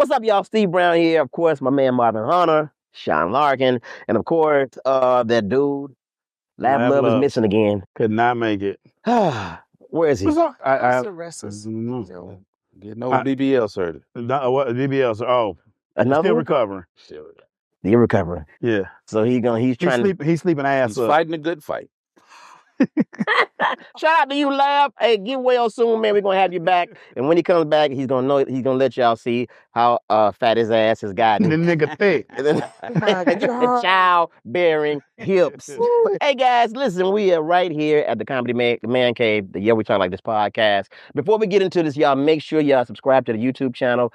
What's up, y'all? Steve Brown here. Of course, my man Marvin Hunter, Sean Larkin, and of course, that dude, Lab Love is missing again. Could not make it. Where is he? What's the rest of Get no BBL surgery. What BBL? Oh, another still one? recovering. He's recovering. Yeah. So he's trying. He's sleeping ass He's up. fighting a good fight. Shout out to you, Lab. Hey, get well soon, man. We're gonna have you back, and when he comes back, he's gonna let y'all see how fat his ass has gotten. The nigga thick. The child-bearing hips. Hey guys, listen, we are right here at the Comedy Man Cave, the Yeah We Talk Like This podcast. Before we get into this, y'all make sure y'all subscribe to the YouTube channel,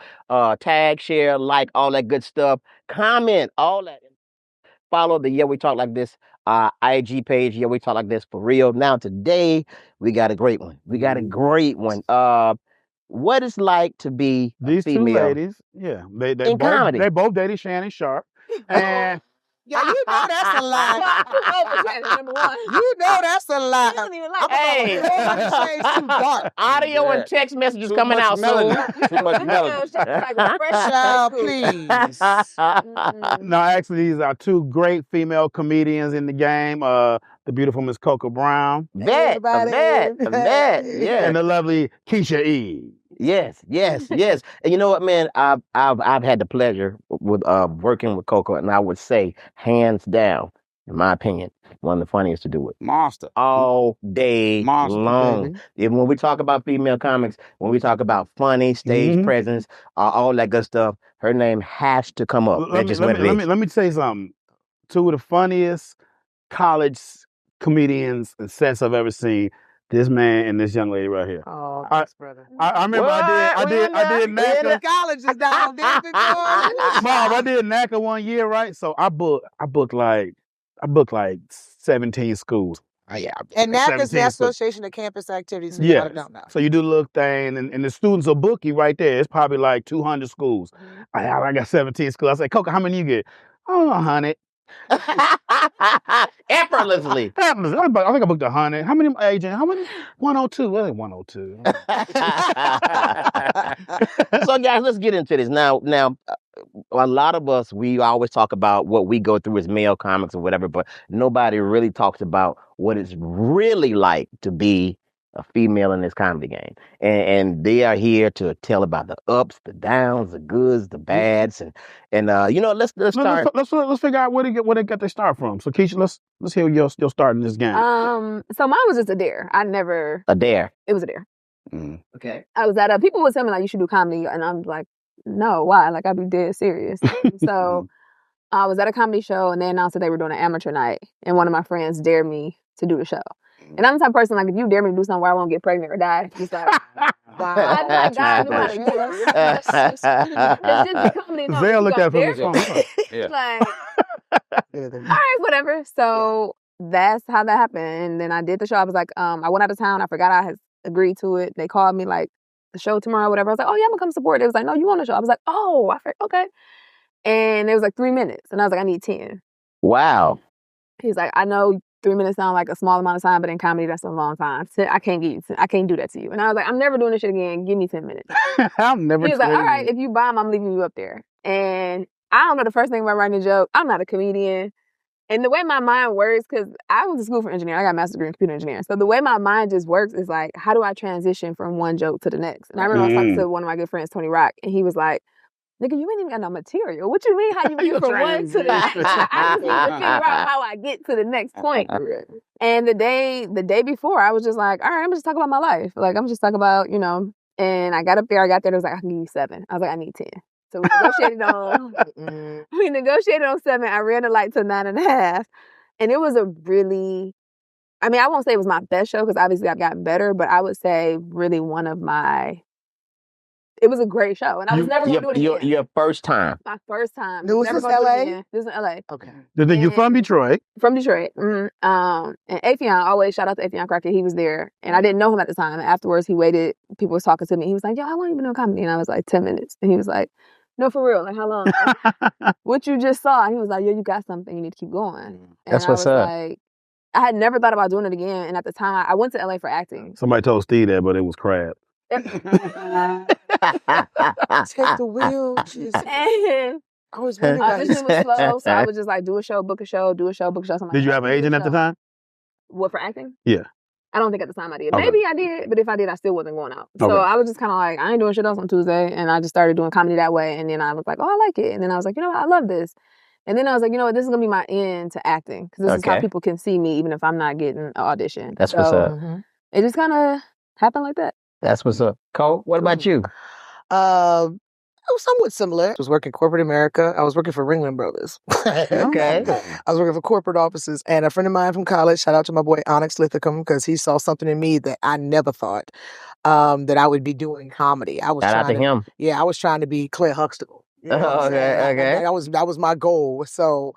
tag, share, like, all that good stuff, comment, all that. Follow the Yeah We Talk Like This IG page. Yeah We Talk Like This for real. Now today we got a great one. What it's like to be these female. Two ladies, yeah, they in comedy. They both dated Shannon Sharp, and yeah, you know that's a lie. Number one. You know that's a lie. You don't even like Hey, too dark. Audio and text messages coming out soon. Too much melody. Child, please. No, actually, these are two great female comedians in the game. The beautiful Miss Coco Brown, Bet, yeah, and the lovely Keysha E. Yes. And you know what, man? I've had the pleasure with working with Coco, and I would say, hands down, in my opinion, one of the funniest to do it. Monster. All day long. Baby. Even when we talk about female comics, when we talk about funny, stage presence, all that good stuff, her name has to come up. That's just what it is. Let me say something. Two of the funniest college comedians and sets I've ever seen. This man and this young lady right here. Oh, thanks, brother. I remember I did NACA. College is down there before. Mom, I did NACA 1 year, right? So I booked like 17 schools. Oh, yeah. And NACA is the 17 schools. Association of Campus Activities. So Yeah. no. So you do the little thing, and the students will book you right there. It's probably like 200 schools. I got 17 schools. I say, Coco, how many you get? Oh, 100. Effortlessly. I think I booked 100. How many agent? How many? 102. Well, 102. So guys, let's get into this. Now, a lot of us, we always talk about what we go through as male comics or whatever, but nobody really talks about what it's really like to be a female in this comedy game. And they are here to tell about the ups, the downs, the goods, the bads, and let's start. Let's figure out where they got their start from. So Keysha, let's hear your start in this game. So mine was just a dare. A dare. It was a dare. Okay. I was at people would tell me like you should do comedy, and I'm like, no, why? Like I'd be dead serious. So I was at a comedy show, and they announced that they were doing an amateur night, and one of my friends dared me to do the show. And I'm the type of person, like, if you dare me to do something where I won't get pregnant or die, just like, wow. I'm like, God knew how to do it. It's just comedy. Zale looked at it from his phone. Yeah. Like, all right, whatever. So that's how that happened. And then I did the show. I was like, I went out of town. I forgot I had agreed to it. They called me, like, the show tomorrow, whatever. I was like, oh, yeah, I'm going to come support. It was like, no, you on the show. I was like, oh, okay. And it was like 3 minutes. And I was like, I need 10. Wow. He's like, I know 3 minutes sound like a small amount of time, but in comedy, that's a long time. I can't do that to you. And I was like, I'm never doing this shit again. Give me 10 minutes. I'm never. He was like, all right, if you bomb, I'm leaving you up there. And I don't know the first thing about writing a joke. I'm not a comedian. And the way my mind works, because I went to school for engineering. I got a master's degree in computer engineering. So the way my mind just works is like, how do I transition from one joke to the next? And I remember I was talking to one of my good friends, Tony Rock, and he was like, nigga, you ain't even got no material. What you mean how you get from one to the next? I just need to figure out how I get to the next point. And the day before, I was just like, all right, I'm just talking about my life. Like, I'm just talking about, and I got up there, it was like, I can give you 7. I was like, I need 10. So we negotiated on 7. I ran the light to 9.5. And it was a really, I won't say it was my best show because obviously I've gotten better, but I would say really it was a great show. And I was never going to do it again. Your first time. My first time. Was this LA? This was in LA. Okay. You're from Detroit? From Detroit. And Afion, always shout out to Afion Crockett. He was there. And I didn't know him at the time. And afterwards, he waited. People was talking to me. He was like, yo, how long you been doing comedy? And I was like, 10 minutes. And he was like, no, for real. Like, how long? What you just saw. And he was like, yo, you got something. You need to keep going. And That's what's up. Like, I had never thought about doing it again. And at the time, I went to LA for acting. Somebody told Steve that, but it was crap. Take the wheel. Just, And I was wondering why audition was slow, so I would just like do a show, book a show, do a show, book a show. So I'm like, Did you "Hey, have an do a agent at the show." time? What, for acting? Yeah. I don't think at the time I did. Okay. Maybe I did, but if I did, I still wasn't going out. So Okay. I was just kind of like, I ain't doing shit else on Tuesday, and I just started doing comedy that way. And then I was like, oh, I like it. And then I was like, you know what, I love this. And then I was like, you know what, this is gonna be my end to acting because this is how Okay. people can see me, even if I'm not getting an audition. That's what's up. It just kind of happened like that. That's what's up. Cole, what about you? It was somewhat similar. I was working corporate America. I was working for Ringling Brothers. Okay. I was working for corporate offices, and a friend of mine from college, shout out to my boy Onyx Lithicum, because he saw something in me that I never thought that I would be doing comedy. I was Shout out to trying him. Yeah, I was trying to be Claire Huxtable. You know what I'm Okay, saying? okay. That was my goal. So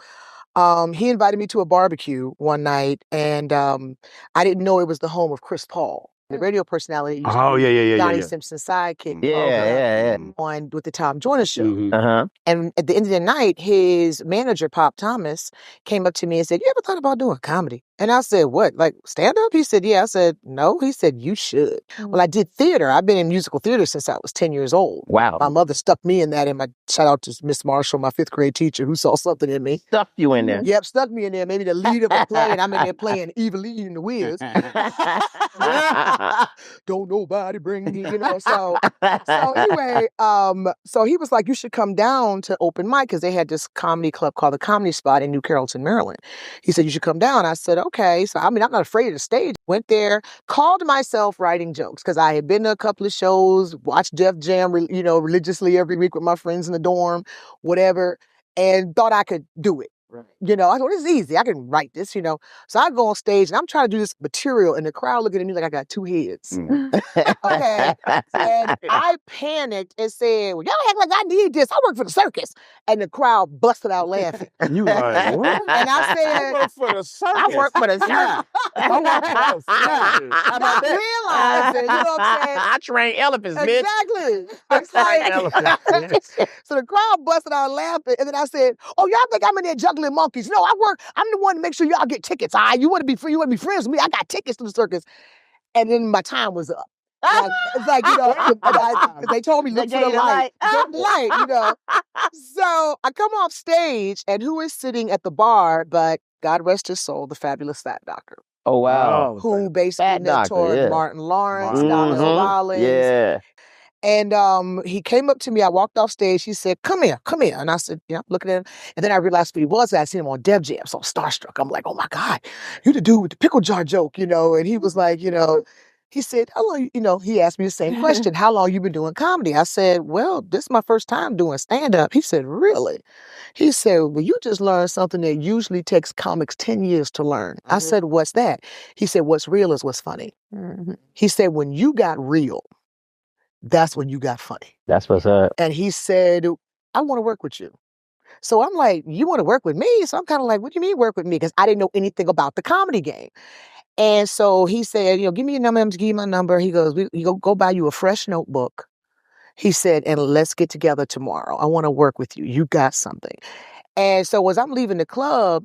he invited me to a barbecue one night, and I didn't know it was the home of Chris Paul, the radio personality. Used to be Donnie Simpson's sidekick. Yeah. On with the Tom Joyner show. Uh-huh. And at the end of the night, his manager, Pop Thomas, came up to me and said, "You ever thought about doing comedy?" And I said, "What, like stand up?" He said, "Yeah." I said, "No." He said, "You should." Well, I did theater. I've been in musical theater since I was 10 years old. Wow. My mother stuck me in that, and shout out to Miss Marshall, my 5th grade teacher, who saw something in me. Stuffed you in there. Yep, stuck me in there, maybe the lead of a play, and I'm in there playing Eveline in the Wiz. Don't nobody bring me, you know. So anyway, so he was like, "You should come down to open mic," because they had this comedy club called the Comedy Spot in New Carrollton, Maryland. He said, "You should come down." I said, "Okay." So I mean, I'm not afraid of the stage. Went there, called myself writing jokes because I had been to a couple of shows, watched Def Jam, religiously every week with my friends in the dorm, whatever, and thought I could do it. Right. You know, I thought, this is easy. I can write this, you know. So I go on stage and I'm trying to do this material, and the crowd looking at me like I got 2 heads. Okay. And I panicked and said, "Well, y'all act like I need this. I work for the circus." And the crowd busted out laughing. You like, what? And I said, I work for the circus. I work for the circus. I work for the circus. not realizing, you know what I'm saying? I train elephants, bitch. Exactly. It's like, so the crowd busted out laughing, and then I said, "Oh, y'all think I'm in there juggling monkeys? No, I'm the one to make sure y'all get tickets. All right, you want to be free, you want to be friends with me? I got tickets to the circus." And then my time was up. Like, it's like, you know, they told me look for the light. Look for the light, you know. So I come off stage, and who is sitting at the bar but, God rest his soul, the fabulous Fat Doctor. Oh, wow. Who basically mentored Martin Lawrence, Dr. Rollins. Yeah. And he came up to me. I walked off stage. He said, "Come here, come here." And I said, "Yeah, I'm looking at him." And then I realized who he was. I seen him on Def Jam. So I'm starstruck. I'm like, "Oh my God, you the dude with the pickle jar joke, you know?" And he was like, you know, he said, "How long," you know, he asked me the same question. "How long you been doing comedy?" I said, "Well, this is my first time doing stand-up." He said, "Really?" He said, "Well, you just learned something that usually takes comics 10 years to learn." I said, "What's that?" He said, "What's real is what's funny." He said, "When you got real, that's when you got funny." That's what's up. And he said, "I want to work with you." So I'm like, "You want to work with me?" So I'm kind of like, "What do you mean work with me?" Because I didn't know anything about the comedy game. And so he said, "You know, give me your number." I'm to give you my number. He goes, go buy you a fresh notebook." He said, "And let's get together tomorrow. I want to work with you. You got something." And so as I'm leaving the club,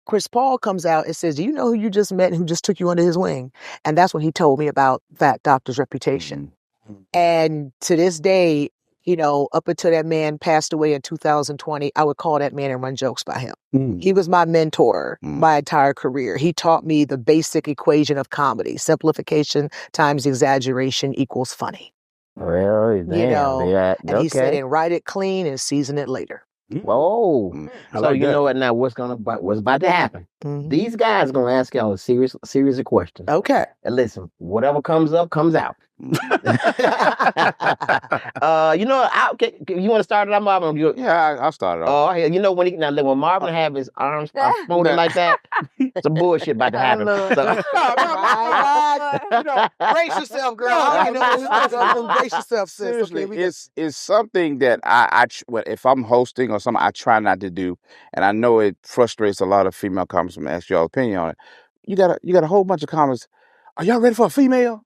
Chris Paul comes out and says, "Do you know who you just met and who just took you under his wing?" And that's when he told me about Fat Doctor's reputation. And to this day, you know, up until that man passed away in 2020, I would call that man and run jokes by him. He was my mentor my entire career. He taught me the basic equation of comedy. Simplification times exaggeration equals funny. Really? Damn. You know, Yeah. and he said, "And write it clean and season it later." Whoa. So like you that. know what now? What's about to happen? These guys are gonna ask y'all a series of questions. Okay. And listen, whatever comes up, comes out. You know, you want to start it off, Marvin? Yeah, I'll start it off. Oh, you know when Marvin have his arms folded like that, some bullshit about to happen. You know, brace yourself, girl. I don't know. Brace yourself, sis. Seriously, Okay, it's something that if I'm hosting or something, I try not to do, and I know it frustrates a lot of female comics when I ask y'all opinion on it. You got a whole bunch of comments. Are y'all ready for a female?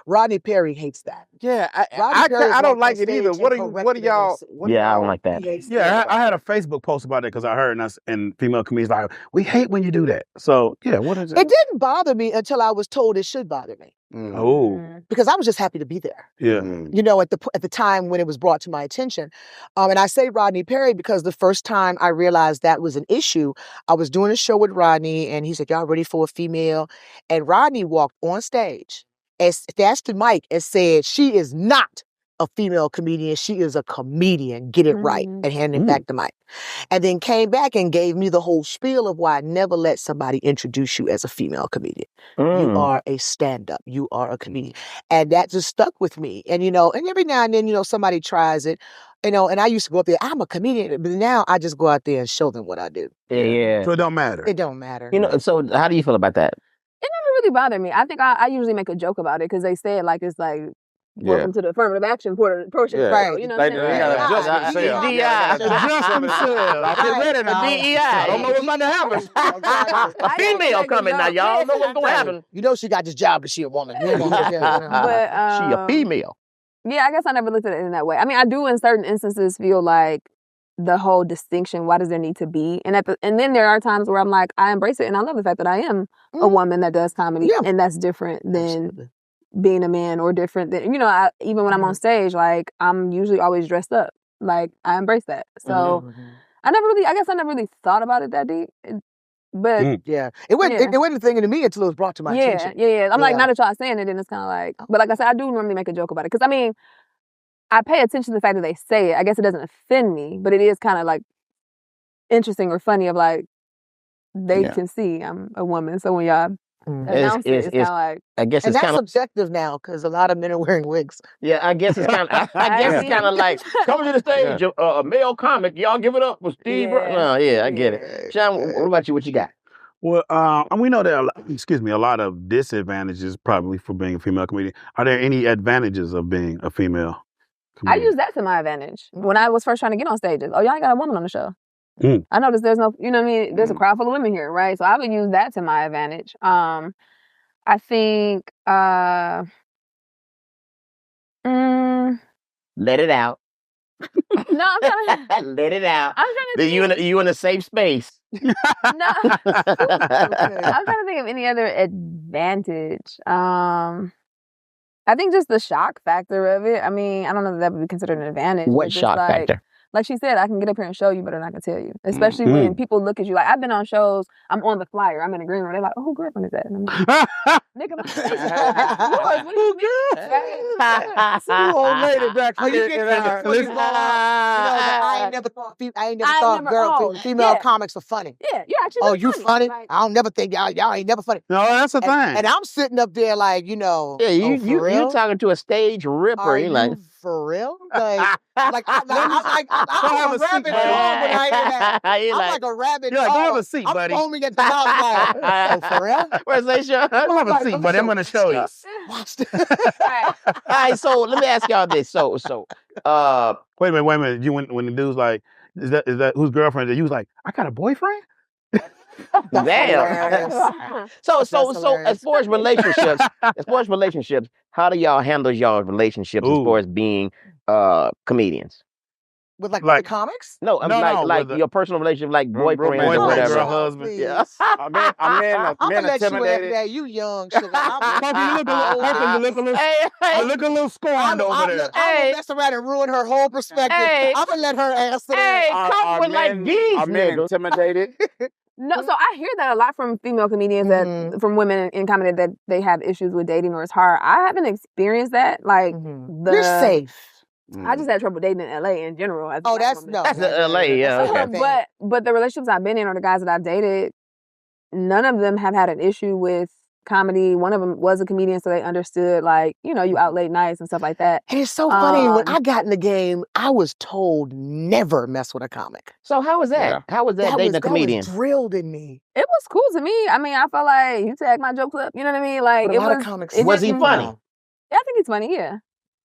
Rodney Perry hates that. Yeah, Rodney Perry I don't walked on like it either. stage What and are corrected y'all? him. Yeah, I don't like that. He hates Yeah, that. I had a Facebook post about it because I heard us and female comedians like, we hate when you do that. So yeah, what is it? It didn't bother me until I was told it should bother me. Oh, Because I was just happy to be there. yeah. You know, at the time when it was brought to my attention. And I say Rodney Perry because the first time I realized that was an issue, I was doing a show with Rodney and he said, y'all ready for a female? And Rodney walked on stage and dashed the mic and said, she is not a female comedian. She is a comedian. Get it right. And handed back the mic. And then came back and gave me the whole spiel of why I never let somebody introduce you as a female comedian. You are a stand-up. You are a comedian. And that just stuck with me. And, you know, and every now and then, you know, somebody tries it, you know, and I used to go up there, I'm a comedian, but now I just go out there and show them what I do. Yeah. So it don't matter. It don't matter. You know, so how do you feel about that? It never really bothered me. I think I usually make a joke about it because they say it like it's like welcome to the affirmative action portion. Yeah. Right. You know Like, what I'm they saying? gotta adjust themselves. DEI. Adjust themselves. I get ready now. DEI. I don't know what's about to happen. A female coming now, y'all. Don't know what's gonna happen. You know she got this job, but she a woman. But She a female. yeah, I guess I never looked at it in that way. I mean, I do in certain instances feel like the whole distinction, why does there need to be? And then there are times where I'm like, I embrace it and I love the fact that I am a woman that does comedy and that's different than being a man or different than, you know, even when I'm on stage, like I'm usually always dressed up. Like I embrace that. So I never really thought about it that deep. But yeah, it wasn't a thing to me until it was brought to my attention. Yeah. I'm like, now that y'all saying it, then it's kind of like, but like I said, I do normally make a joke about it. Because I mean, I pay attention to the fact that they say it. I guess it doesn't offend me, but it is kind of like interesting or funny of like, they can see I'm a woman. So when y'all announce it, it's kind of like, I guess and it's that's kind of subjective now because a lot of men are wearing wigs. yeah. I guess it's kind of it's kind of like coming to the stage, a male comic. Y'all give it up for Steve. No, I get it. Sean, what about you? What you got? Well, and we know there are, a lot of disadvantages probably for being a female comedian. Are there any advantages of being a female comedian? I use that to my advantage. When I was first trying to get on stages, y'all ain't got a woman on the show. I noticed there's no, you know what I mean? There's a crowd full of women here, right? So I would use that to my advantage. I think, Let it out. no, I'm trying to... Let it out. I'm trying to You in a safe space. No. I'm trying to think of any other advantage. I think just the shock factor of it. I mean, I don't know if that would be considered an advantage. What shock factor? Like she said, I can get up here and show you, but I'm not going to tell you. Especially when people look at you. Like, I've been on shows, I'm on the flyer, I'm in a green room. They're like, oh, who girlfriend is that? And I'm like, nigga, Some old lady back I ain't never thought female comics are funny. Yeah, you're actually you funny? Like, I don't never think y'all ain't never funny. No, that's a thing. And I'm sitting up there like, you know, yeah, you talking to a stage ripper. You like, for real? Like I'm like a rabbit dog when I hear that. I'm like a rabbit dog. Have a seat, buddy. I'm foaming at the mouth like, oh, for real? Where's they show? Have a seat, buddy. I'm going to show you. All right, so let me ask y'all this. So, wait a minute. You when the dude's like, is that whose girlfriend? You was like, I got a boyfriend. Damn. So as far as relationships, how do y'all handle y'all relationships as far as being comedians? With like the comics? No, like your personal relationship, like boyfriend or whatever. Girl, husband. Yeah. I'm gonna let you after that. You young sugar. You look a little scorned over there. I'm gonna mess around and ruin her whole perspective. I'm gonna let her answer that. Come with like these Are men intimidated? No, so I hear that a lot from female comedians, that from women in comedy, that they have issues with dating or it's hard. I haven't experienced that. Like you're safe. I just had trouble dating in LA in general. That's the LA, yeah. Okay. But the relationships I've been in or the guys that I've dated, none of them have had an issue with comedy. One of them was a comedian, so they understood, like, you know, you out late nights and stuff like that. And it's so funny, when I got in the game, I was told never mess with a comic. So how was that? Yeah. How was that dating a comedian? That was drilled in me. It was cool to me. I mean, I felt like you tag my jokes up. You know what I mean? Like, a lot of comics. Was he funny? Yeah, I think he's funny, yeah.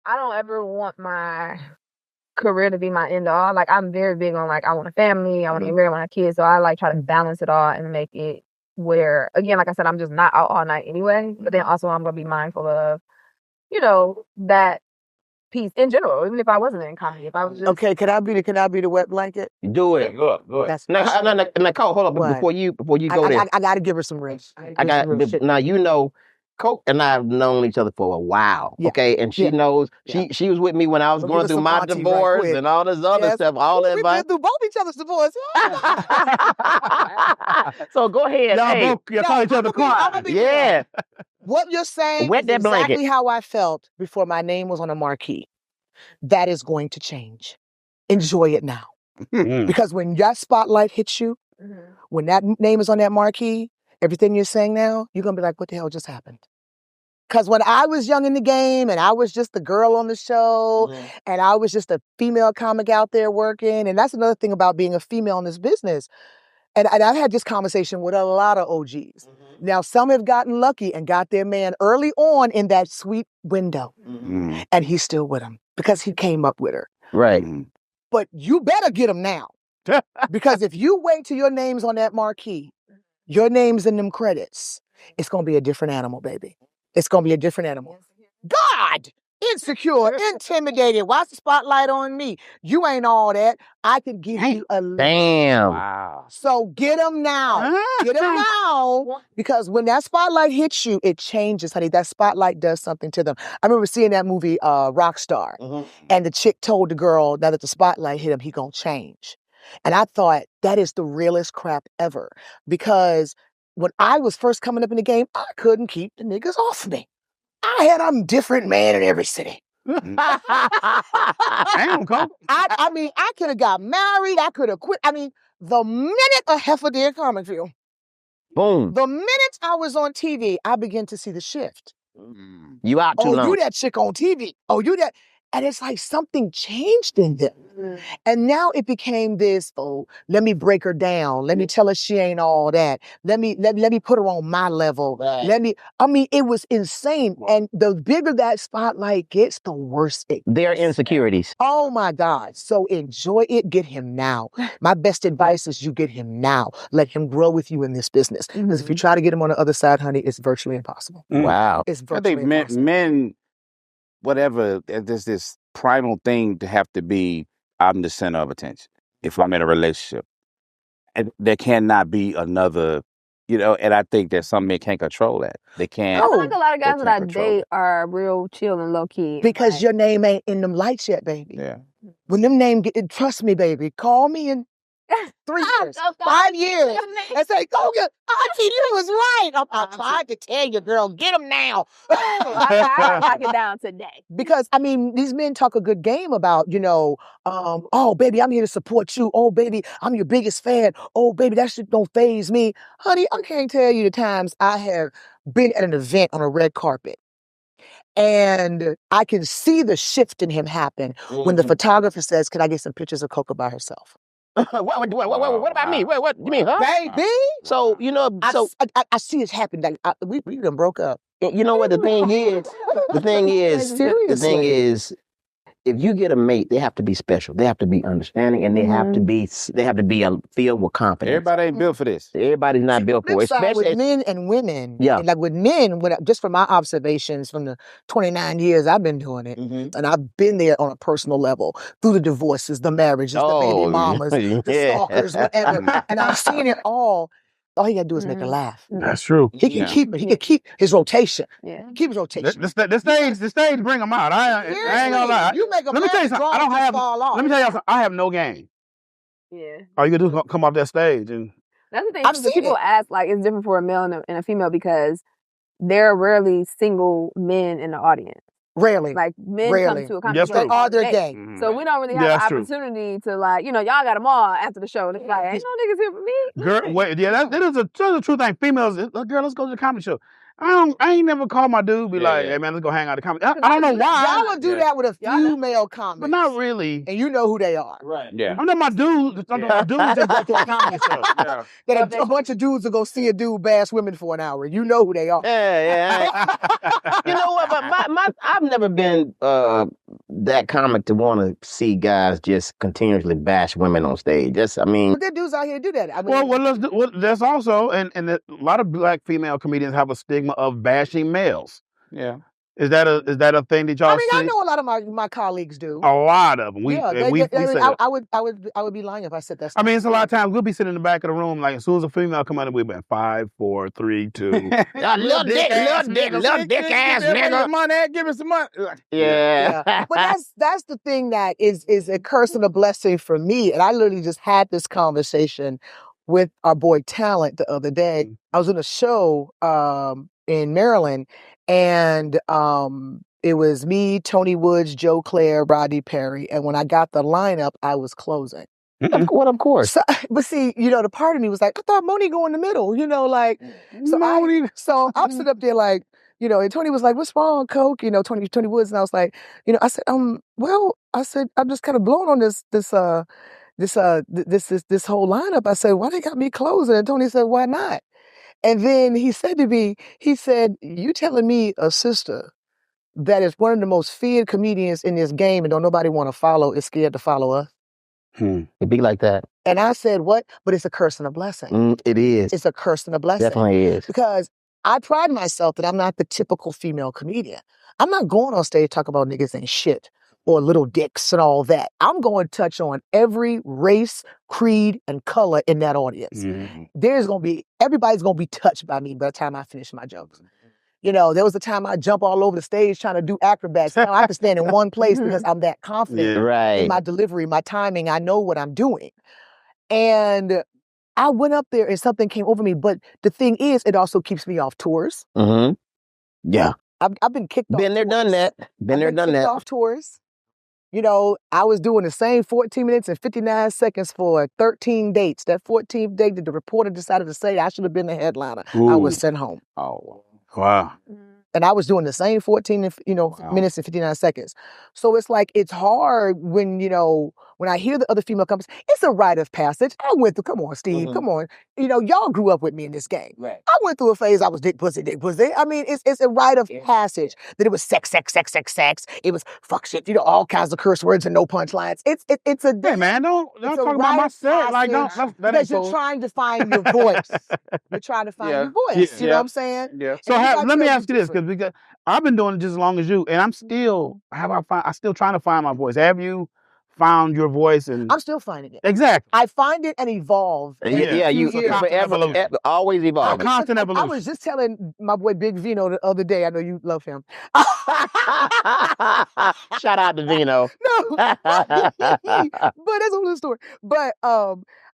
I don't ever want my career to be my end all. Like, I'm very big on, like, I want a family, I want to get married, I want to have kids. So I like try to balance it all and make it where, again, like I said, I'm just not out all night anyway. But then also I'm going to be mindful of that piece in general, even if I wasn't in comedy. If I was just Okay, can I be the wet blanket? Do it. Go up. That's Nicole, hold up What? before you go there. I got to give her some rest. I got now Coke and I have known each other for a while, Yeah. okay? And she Yeah. knows Yeah. she was with me when I was Don't going give us through some my auntie right divorce quick. and all this other Yes. stuff, all that We've been advice. through both each other's divorce. So go ahead. Y'all Hey, both call each other quiet. yeah. What you're saying Wet is that blanket. exactly how I felt before my name was on a marquee. That is going to change. Enjoy it now. Because when that spotlight hits you, when that name is on that marquee, everything you're saying now, you're going to be like, what the hell just happened? Because when I was young in the game and I was just the girl on the show and I was just a female comic out there working, and that's another thing about being a female in this business. And I've had this conversation with a lot of OGs. Now, some have gotten lucky and got their man early on in that sweet window. And he's still with him because he came up with her. Right. But you better get him now. Because if you wait till your name's on that marquee, your name's in them credits, it's going to be a different animal, baby. It's going to be a different animal. God! Insecure, intimidated. Why's the spotlight on me? You ain't all that. I can give you a list. Damn. Wow. So get him now. Get him now. Because when that spotlight hits you, it changes, honey. That spotlight does something to them. I remember seeing that movie, Rockstar. And the chick told the girl, now that the spotlight hit him, he gonna change. And I thought, that is the realest crap ever. Because when I was first coming up in the game, I couldn't keep the niggas off me. I had a different man in every city. Damn, Coke. I mean, I could have got married. I could have quit. I mean, the minute a heifer did comic film, Boom. the minute I was on TV, I began to see the shift. You out too Oh, long. you that chick on TV. Oh, you that. And it's like something changed in them. And now it became this, oh, let me break her down. Let me tell her she ain't all that. Let me put her on my level. Right. It was insane. And the bigger that spotlight gets, the worse it gets. Their insecurities. Oh my God. So enjoy it. Get him now. My best advice is you get him now. Let him grow with you in this business. Because if you try to get him on the other side, honey, it's virtually impossible. Wow. It's I virtually think impossible. men, whatever, there's this primal thing to have to be, I'm the center of attention if I'm in a relationship. And there cannot be another, and I think that some men can't control that. They can't. I feel like a lot of guys they that I can't control date are real chill and low key. Because your name ain't in them lights yet, baby. Yeah. When them name get, trust me, baby, call me in 3 years, 5 years, and say, go get, Auntie, you was right. I tried to tell you, girl, get them now. I lock it down today. Because, I mean, these men talk a good game about, oh, baby, I'm here to support you. Oh, baby, I'm your biggest fan. Oh, baby, that shit don't faze me. Honey, I can't tell you the times I have been at an event on a red carpet. And I can see the shift in him happen when the photographer says, can I get some pictures of Coco by herself? What about me? What you mean, huh? Baby! So, I see it happen. Like, we done broke up. you know what the thing is? The thing is, if you get a mate, they have to be special. They have to be understanding, and they have to be filled with confidence. Everybody ain't built for this. Everybody's not built for it. Especially with men and women. Yeah. And like with men, just from my observations from the 29 years I've been doing it, and I've been there on a personal level through the divorces, the marriages, the baby mamas, the stalkers, whatever. And I've seen it all. All he gotta do is make her laugh. That's true. He can keep his rotation. Yeah. Keep his rotation. The stage bring them out. I ain't gonna lie. You make a Let me tell you something. I don't have. Let me tell you something. I have no game. Yeah. All you gotta do is come off that stage and. That's the thing. I've too, seen people it. ask, like, it's different for a male and a female because there are rarely single men in the audience. Rarely. Like, men Rarely. come to a comedy That's show. true. Are they gay? So we don't really have That's the true. opportunity to, like, y'all got them all after the show. And it's like, ain't no niggas here for me. Girl, wait, yeah, that is a true thing. Females, girl, let's go to the comedy show. I ain't never called my dude, be like, hey man, let's go hang out at the comedy. I don't know why. Y'all will do that with a few male comics. But not really. And you know who they are. Right. Yeah. I'm not my dude. I'm not my dudes that go to a comedy show. Yeah. That a bunch of dudes will go see a dude bash women for an hour. You know who they are. Yeah. You know what? But I've never been that comic to want to see guys just continuously bash women on stage. But there are dudes out here to do that. I mean, that's also, and a lot of black female comedians have a stigma of bashing males. Yeah. Is that a thing that y'all I mean, see? I know a lot of my colleagues do. A lot of them. We Yeah, we say that. I would be lying if I said that's. I mean, it's a lot of times we'll be sitting in the back of the room, like as soon as a female come out, we've been 5, 4, 3, 2. Little dick ass nigga. Money, give me some money. Yeah. But that's the thing that is a curse and a blessing for me. And I literally just had this conversation with our boy Talent the other day. I was in a show in Maryland, and it was me, Tony Woods, Joe Claire, Rodney Perry. And when I got the lineup, I was closing. Of course. So, but see, the part of me was like, I thought Moni go in the middle, like. So I'm sitting up there like, and Tony was like, "What's wrong, Coke?" Tony Woods, and I was like, I said, well, I said, I'm just kind of blown on this whole lineup. I said, why they got me closing? And Tony said, why not? And then he said to me, you telling me a sister that is one of the most feared comedians in this game and don't nobody want to follow is scared to follow us? It be like that. And I said, what? But it's a curse and a blessing. It is. It's a curse and a blessing. Definitely is. Because I pride myself that I'm not the typical female comedian. I'm not going on stage talking about niggas ain't shit or little dicks and all that. I'm going to touch on every race, creed, and color in that audience. Everybody's going to be touched by me by the time I finish my jokes. There was a time I jump all over the stage trying to do acrobats. Now I have to stand in one place because I'm that confident in my delivery, my timing. I know what I'm doing. And I went up there and something came over me. But the thing is, it also keeps me off tours. Yeah. I've been kicked off. Been there, done that. Been there, done that. Off tours. I was doing the same 14 minutes and 59 seconds for 13 dates. That 14th date that the reporter decided to say I should have been the headliner. I was sent home. Oh, wow. And I was doing the same 14 minutes and 59 seconds. So it's like, it's hard when I hear the other female couples, it's a rite of passage. I went through, come on, Steve, come on. Y'all grew up with me in this game. Right. I went through a phase, I was dick pussy. I mean, it's a rite of passage. That it was sex. It was fuck shit, all kinds of curse words and no punchlines. It's a Hey man, don't talk about my set. Like because you're trying to find your voice. You're trying to find your voice. You know what I'm saying? Yeah. So let me ask you this, because I've been doing it just as long as you, and I'm still trying to find my voice. Have you found your voice? And I'm still finding it. Exactly. I find it and evolve. You forever, always evolving. Constant evolution. I was just telling my boy Big Vino the other day. I know you love him. Shout out to Vino. No, but that's a whole other story. But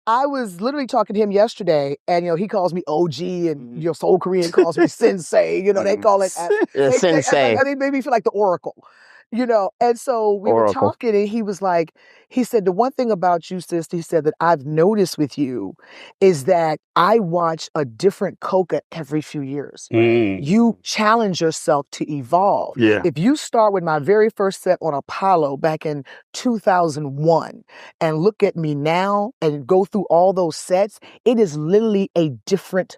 I was literally talking to him yesterday, and he calls me OG, and Soul Korean calls me Sensei. They call it Sensei. They made me feel like the Oracle. And so we were talking, and he said, the one thing about you, sis, he said, that I've noticed with you is that I watch a different Coca every few years. You challenge yourself to evolve. Yeah. If you start with my very first set on Apollo back in 2001 and look at me now and go through all those sets, it is literally a different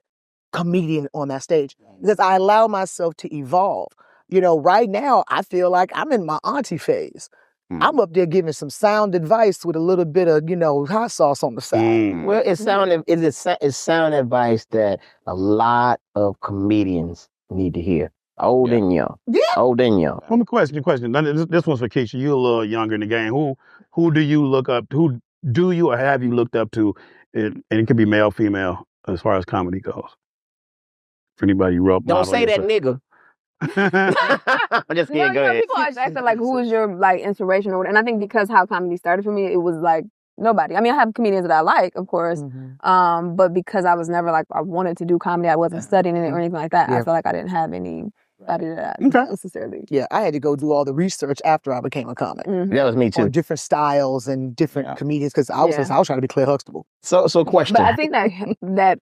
comedian on that stage because I allow myself to evolve. Right now, I feel like I'm in my auntie phase. I'm up there giving some sound advice with a little bit of, hot sauce on the side. Well, it's sound advice that a lot of comedians need to hear. Old and young. Yeah. Old and young. Let me question. This one's for Keysha. You're a little younger in the game. Who do you look up? Who do you or have you looked up to? And it could be male, female, as far as comedy goes. For anybody you wrote. Don't say that, nigga. I'm just kidding. Go ahead. People always ask like, who is your inspiration or whatever. And I think because how comedy started for me, it was like nobody. I mean, I have comedians that I like, of course, but because I was never like I wanted to do comedy, I wasn't studying it or anything like that. I feel like I didn't have anybody that necessarily. Yeah, I had to go do all the research after I became a comic. That was me too. On different styles and different comedians because I was trying to be Claire Huxtable. So question. But I think that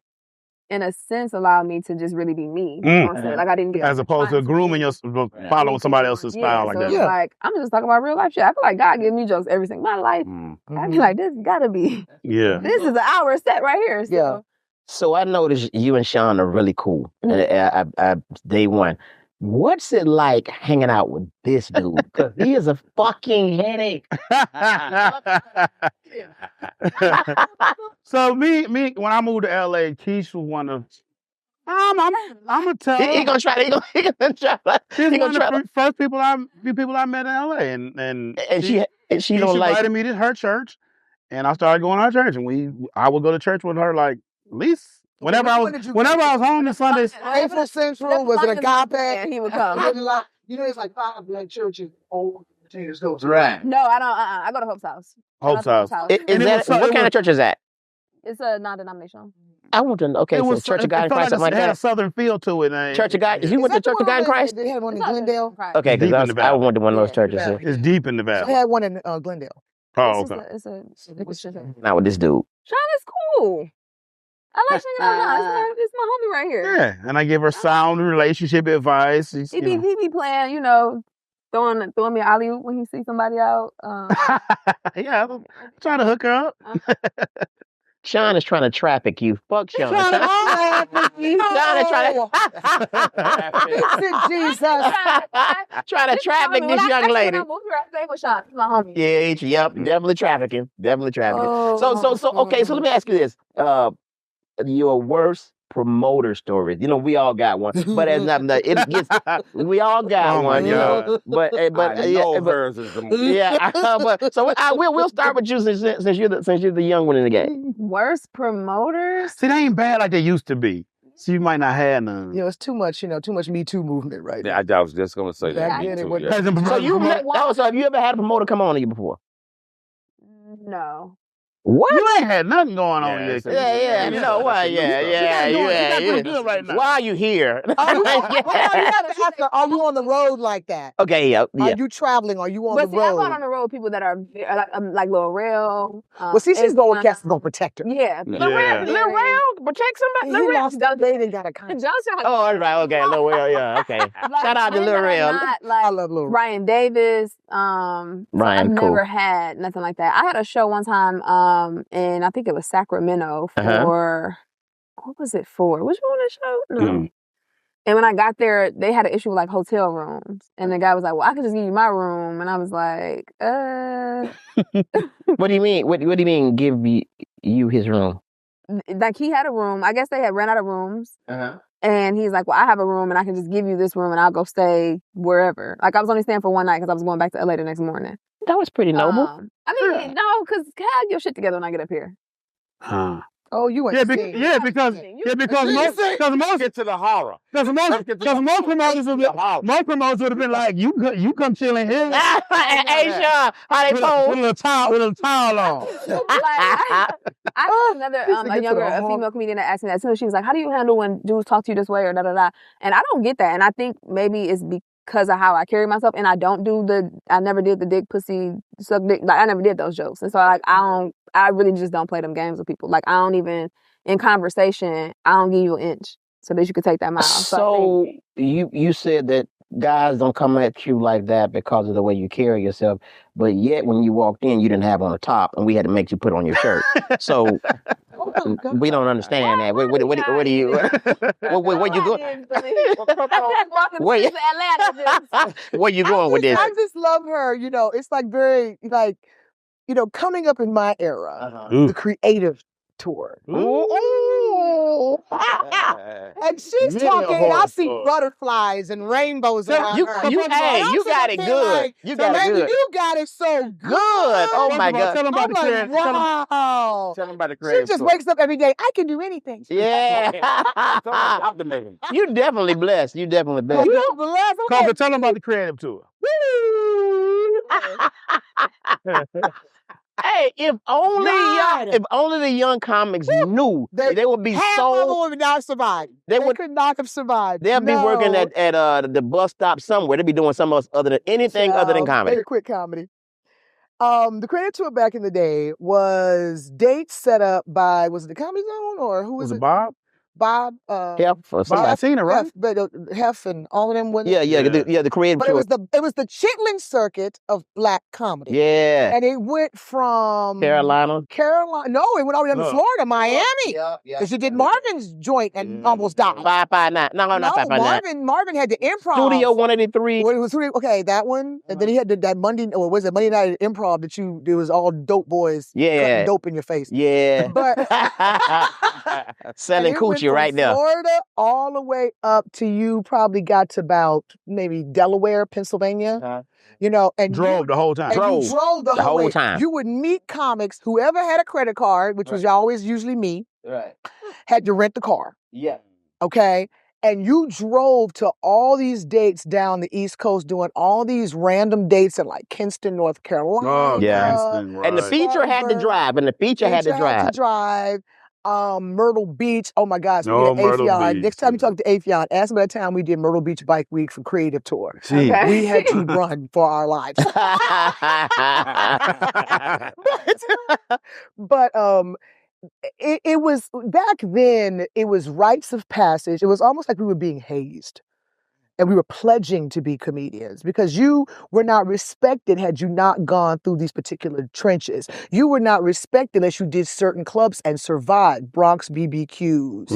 in a sense, allowed me to just really be me. Like I didn't get as opposed to grooming following somebody else's style like that. It's like I'm just talking about real life shit. I feel like God gave me jokes every single my life. I be like, this gotta be. Yeah. This is an hour set right here. So. Yeah. So I noticed you and Sean are really cool. Day one. What's it like hanging out with this dude? Because he is a fucking headache. So me, when I moved to LA, Keysha was one of, I'm gonna tell He her. gonna try. He gonna try. She's He one gonna of try. the first people I met in LA, and And she don't like. invited me to her church, and I started going to her church, and I would go to church with her like at least whenever I was home on Sundays. Faithful Central was it agape? And he would come. You know, it's like 5 black churches. Old potatoes go. Right. No, I don't. I go to Hope's house. Hope's house. Is And it that was so- what it kind was- of church is that? It's a non-denominational. I want to know. Okay, It so was Church of God in it felt Christ, something like it had a that. southern feel to it. And Church of God. You went to Church of God in Christ? They had one in It's not Glendale. Christ. Okay, Deep in because the I valley. went to one of those Yeah, churches. yeah. too. It's deep in the They valley. had one in Glendale. Oh, It's okay. just a Not with this dude. Sean is cool. I like Sean. It's my homie right here. Yeah, and I give her sound relationship advice. He's, He you know. be playing, throwing me an alley-oop when he sees somebody out. Yeah, I'm trying to hook her up. Sean is trying to traffic you. Fuck Sean. Sean is traffic you. Sean is trying Jesus. trying to traffic this young lady. When I moved here, I stayed with Sean. He's my homie. Yeah, yep, definitely trafficking. Definitely trafficking. So okay, so let me ask you this. Your worst promoter stories. We all got one. But as nothing it gets we all got Oh my one, God. But I know but hers is the most. yeah, but so we'll start with you since you're the young one in the game. Worst promoters? See, they ain't bad like they used to be. So you might not have none. It's too much, too much Me Too movement right now. Yeah, I was just gonna say Back that. then it too, wasn't- yeah. So have you ever had a promoter come on to you before? No. What? You ain't had nothing going on Yeah, yet. so- Yeah, you know why? Yeah. You got pretty good right now. Why are you here? Are you on the road like that? Okay, yeah. Are you traveling? Are you on But the see, I road? go on the road with people that are like Lil Rel. Well, see, she's going with Cass is gonna protect her. Yeah. Yeah. Lil Rel, protect somebody. Lil He Rel. lost that. They didn't got a contract. Johnson. Oh, all right, okay, Lil Rel, yeah, okay. Shout out to men Lil that are Rel. not, I like love Lil. Ryan Davis. Ryan, I've cool. never had nothing like that. I had a show one time, and I think it was Sacramento for what was it for? Was you on that show? No. Mm. And when I got there, they had an issue with like hotel rooms, and the guy was like, "Well, I could just give you my room," and I was like, What do you mean? What do you mean? Give you his room? Like he had a room. I guess they had ran out of rooms. Uh-huh. And he's like, well, I have a room and I can just give you this room and I'll go stay wherever. Like I was only staying for one night because I was going back to LA the next morning. That was pretty noble. I mean, no, because have your shit together when I get up here. Huh. Oh, you ain't Yeah, seen. because most Get to the horror. most promoters would have been like, you come chilling here. Hey, Sean, how they with pose? a little towel on. I had another a female comedian that asked me that too. She was like, how do you handle when dudes talk to you this way or da-da-da? And I don't get that. And I think maybe it's because of how I carry myself. And I never did the dick, pussy, suck dick. Like I never did those jokes. And so like I really just don't play them games with people. Like I don't even, in conversation, I don't give you an inch so that you could take that mile. So you said that guys don't come at you like that because of the way you carry yourself, but yet when you walked in, you didn't have on a top, and we had to make you put on your shirt. So we don't understand that. What do you? Where you going? Where you going with this? I just love her. It's like very like, coming up in my era, the creative tour. And she's talking, I see butterflies and rainbows around her. You got it good. You got it good. You got it so good. Oh my God. Tell them about the creative. Wow. Tell them about the She creative. just wakes up every day. I can do anything. Yeah. Optimism. You definitely blessed. You definitely blessed. You blessed. Okay. Coca, tell them about the creative tour. Hey, if only the young comics knew, they would be half of them would not survive. They could not have survived. They'll be working at the bus stop somewhere. They'll be doing something else other than anything other than comedy. Maybe quit comedy. The creative tour back in the day was dates set up by, was it the Comedy Zone or who was it? Bob? Bob. Hef or somebody. I seen it, right? Hef and all of them. Yeah, the creative but tour. it was the Chitlin circuit of black comedy. Yeah. And it went from Carolina. No, it went all the way down to Florida, Miami. Yeah. Because she did Marvin's joint and almost died. 559. No, not 559. Marvin had the improv. Studio 183. Well, it was okay, that one. And then he had that Monday night improv that it was all dope boys cutting dope in your face. Yeah. But selling coochie got you right there. Florida all the way up to you probably got to about maybe Delaware, Pennsylvania. You know, and Drove the whole time. and you drove the whole way. time. You would meet comics, whoever had a credit card, which was always usually me, had to rent the car. Yeah. Okay. And you drove to all these dates down the East Coast, doing all these random dates in like Kinston, North Carolina. Oh, Yeah. Kinston, And the right. feature had to drive. Myrtle Beach. Oh my gosh. We No, had Myrtle Afion. Beach. Next time you talk to Afion, ask him about the time we did Myrtle Beach Bike Week for Creative Tour. Gee. Okay. We had to run for our lives. But it was back then, it was rites of passage. It was almost like we were being hazed. And we were pledging to be comedians because you were not respected had you not gone through these particular trenches. You were not respected unless you did certain clubs and survived. Bronx BBQs.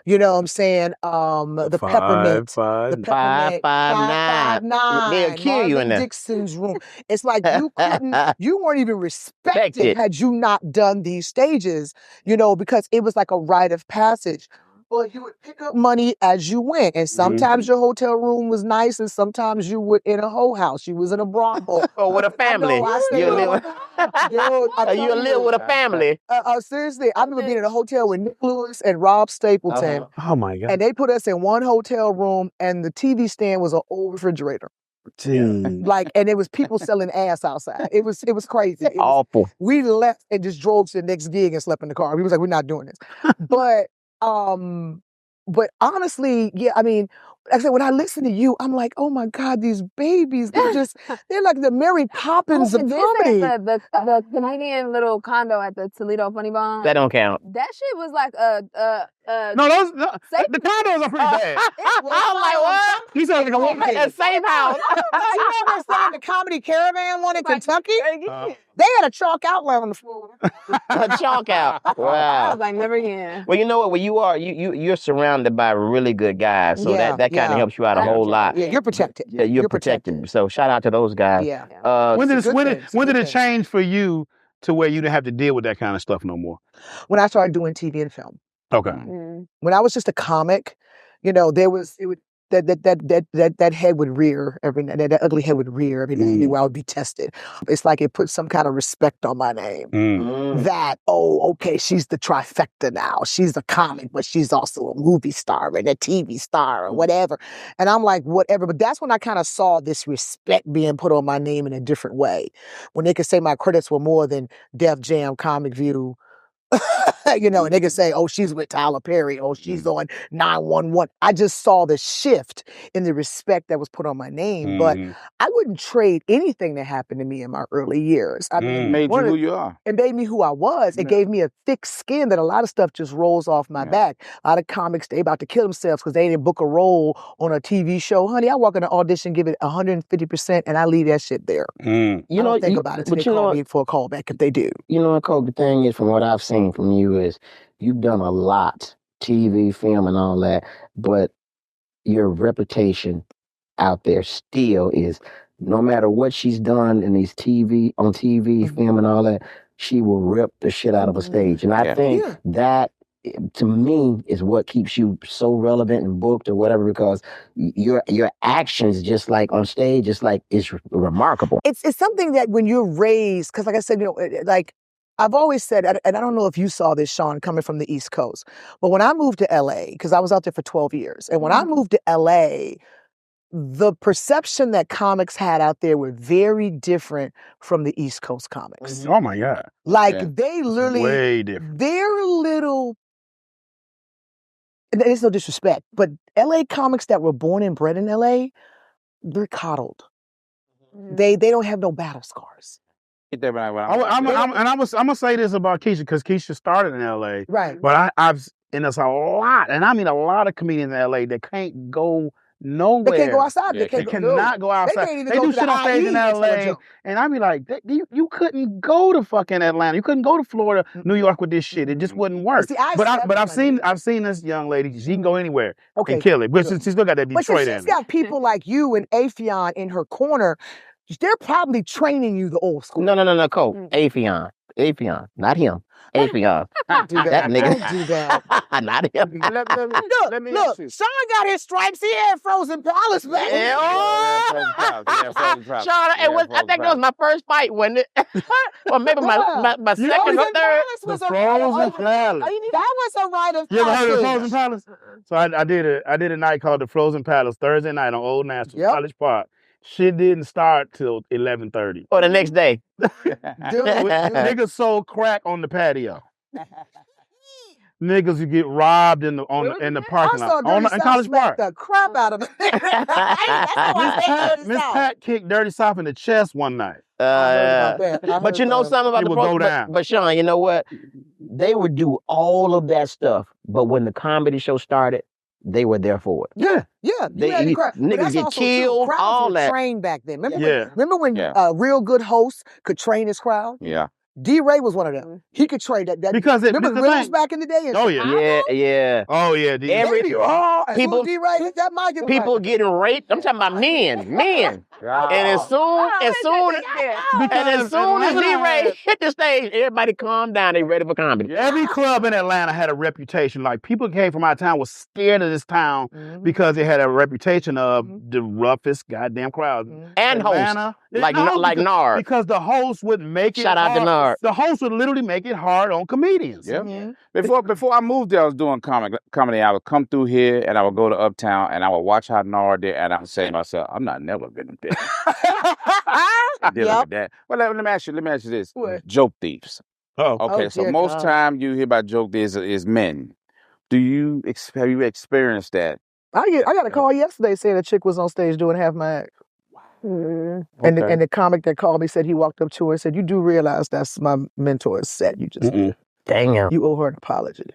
You know what I'm saying? The Peppermint. The Peppermint. 559. They'll kill you in there. Dixon's room. It's like you weren't even respected had you not done these stages, you know, because it was like a rite of passage. Well, you would pick up money as you went, and sometimes your hotel room was nice, and sometimes you were in a whole house. You was in a brothel. Or with a family. You live with a family. Seriously, I remember being in a hotel with Nick Lewis and Rob Stapleton. Oh my God. And they put us in one hotel room, and the TV stand was an old refrigerator. Like, and it was people selling ass outside. It was crazy. Awful. We left and just drove to the next gig and slept in the car. We was like, we're not doing this. But honestly, yeah, I mean, like I said, when I listen to you, I'm like, oh my God, these babies, they're like the Mary Poppins of comedy. The Canadian little condo at the Toledo Funny Bone. That don't count. That shit was like the condos are pretty bad. I'm like, what? He said like a little The same house. You know they're saying the Comedy Caravan one in Kentucky? They had a chalk outline on the floor. A chalk out. I Wow. was like, never again. Well, you know what? When you are, you're surrounded by really good guys, so that kind of helps you out a whole lot. Yeah, you're protected. Yeah, you're protected. So shout out to those guys. Yeah. When did it change for you to where you didn't have to deal with that kind of stuff no more? When I started doing TV and film. Okay. When I was just a comic, you know, that head would rear every night. That ugly head would rear every night where I would be tested. It's like it put some kind of respect on my name. That, okay, she's the trifecta now. She's a comic, but she's also a movie star and a TV star or whatever. And I'm like, whatever. But that's when I kind of saw this respect being put on my name in a different way. When they could say my credits were more than Def Jam, Comic View, you know, and they could say, oh, she's with Tyler Perry. Oh, she's on 911. I just saw the shift in the respect that was put on my name. But I wouldn't trade anything that happened to me in my early years. I mean, made you who you are. It made me who I was. It gave me a thick skin that a lot of stuff just rolls off my back. A lot of comics, they about to kill themselves because they didn't book a role on a TV show. Honey, I walk in an audition, give it 150%, and I leave that shit there. You I know, don't think about it till they call me for a callback if they do. You know what, Cole? The thing is, from what I've seen from you is you've done a lot, TV, film, and all that, but your reputation out there still is, no matter what she's done in these TV, film, and all that, she will rip the shit out of a stage. And I think that, to me, is what keeps you so relevant and booked or whatever, because your actions, just like on stage, it's remarkable. It's something that when you're raised, because like I said, you know, like I've always said, and I don't know if you saw this, Sean, coming from the East Coast, but when I moved to LA, because I was out there for 12 years, and when I moved to LA, the perception that comics had out there were very different from the East Coast comics. Oh my God. Like they literally, way different. They're little, and it's no disrespect, but LA comics that were born and bred in LA, they're coddled. They don't have no battle scars. I'm gonna say this about Keysha, because Keysha started in LA. Right. But and there's a lot, and I mean a lot of comedians in LA that can't go nowhere. They can't go outside. They cannot go outside. They do shit on stage in LA, and I be like, you couldn't go to fucking Atlanta. You couldn't go to Florida, New York with this shit. It just wouldn't work. See, I've seen this young lady. She can go anywhere and kill it. But she still got that Detroit in. She's got people like you and Afion in her corner. They're probably training you the old school. No, Cole. Afion. Afion, not him. Afion. Don't do That that. nigga. Don't do that. Not him. Let me ask Look, you. Sean got his stripes. He had Frozen Palace, man. Yeah, Frozen Sean, it was, I think that was my first fight, wasn't it? Or maybe my second or Frozen third. Palace The was a rite of Frozen Palace. That was a rite of You ever heard of passage. Frozen Palace? So I did a night called the Frozen Palace Thursday night on Old National Yep. College Park. Shit didn't start till 11:30. Or the next day. Niggas sold crack on the patio. Niggas you get robbed in the parking I saw lot Dirty in South College smack Park. the crap out of him. Miss Pat kicked Dirty South in the chest one night. I heard about that. But you know something about It the would go program? down. But Sean, you know what? They would do all of that stuff, but when the comedy show started, they were there for it. Yeah. Yeah, They- you had to you- cry. But niggas that's get also true. killed, Crowds all were that. trained back then. Remember Yeah. when Yeah. a real good host could train his crowd? Yeah. D-Ray was one of them. He could train that. Because remember the Riddles thing- back in the day? In Oh, yeah. Chicago? Yeah. Oh yeah. Every- people- D-Ray hit that mic. and People getting raped. I'm talking about men. And as soon as D-Ray hit the stage, everybody calm down. They ready for comedy. Every club in Atlanta had a reputation. Like people came from out of town was scared of this town because it had a reputation of the roughest goddamn crowd. And host. Atlanta, Like Nard. Because the host would make it Shout out to hard. Nard. The host would literally make it hard on comedians. Yeah. Before I moved there, I was doing comedy. I would come through here and I would go to Uptown and I would watch how Nard did, and I would say to myself, I'm not never gonna do that. Well, let me ask you this: What? joke thieves. Oh. Okay, Oh, so dear most God. time you hear about joke thieves is men. Have you experienced that? I got a call yesterday saying a chick was on stage doing half my act. And the comic that called me said he walked up to her and said, "You do realize that's my mentor's set. You just Damn. you owe her an apology."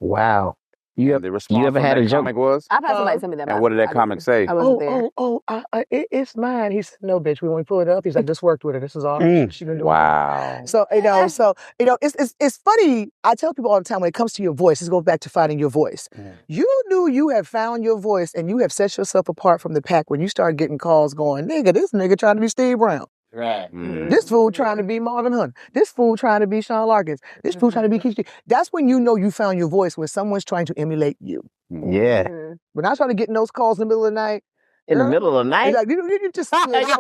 Wow. You The response ever from had that a joke? comic was? I've had somebody tell me that. And but what did that I comic didn't. say? I wasn't there. It's mine. He said, "No, bitch. When we pull it up, he's like, just worked with her. This is all she been doing." Wow. So it's funny. I tell people all the time when it comes to your voice, this goes back to finding your voice. You knew you have found your voice and you have set yourself apart from the pack when you start getting calls going, "Nigga, this nigga trying to be Steve Brown. Right. This fool trying to be Marvin Hunt. This fool trying to be Sean Larkins. This fool trying to be Keysha." That's when you know you found your voice, when someone's trying to emulate you. Yeah. When I started getting those calls in the middle of the night, In the middle of the night? it's like, you just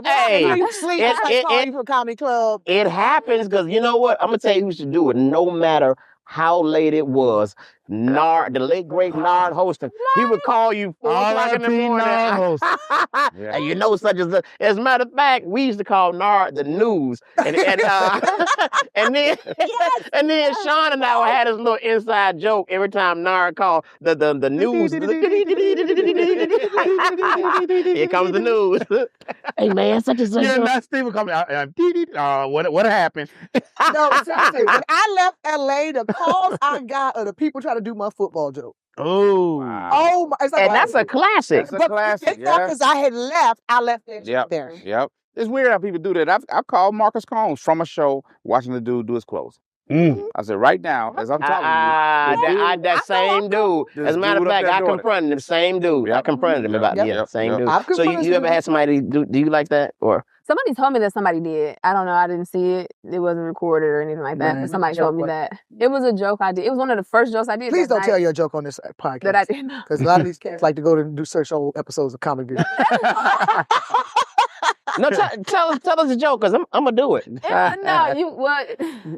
Hey, you sleep. I call you for a comedy club. It happens because you know what? I'm gonna tell you who should do it. No matter how late it was, Nard, the late great Nard hosting, he would call you 4 o'clock in the R.I.P. morning. Nard host. And you know such as as a matter of fact, we used to call Nard the news, and then and then Sean and I had this little inside joke every time Nard called the news. Here comes the news. Hey man, such and such. Yeah, that's Steve coming out. What happened? No, seriously, when I left LA, the calls I got are the people trying to do my football joke. Oh. Oh my! It's like, And that's a classic. That's a classic, because I had left. I left that shit Yep. there. Yep. It's weird how people do that. I've called Marcus Combs from a show watching the dude do his clothes. I said, right now, as I'm talking to you, that same dude. As a matter of fact, I confronted him. Same dude. I Yep. confronted him about same dude. I've So confronted you ever him. had somebody do you like that or? Somebody told me that somebody did. I don't know. I didn't see it. It wasn't recorded or anything like that. Right. But somebody Joke told me what? that. It was a joke I did. It was one of the first jokes I did. Please that don't night tell your joke on this podcast. that I did. Because a lot of these cats like to go to do search old episodes of Comedy Video. No, tell us a joke, cause I'm gonna do it. No, you what?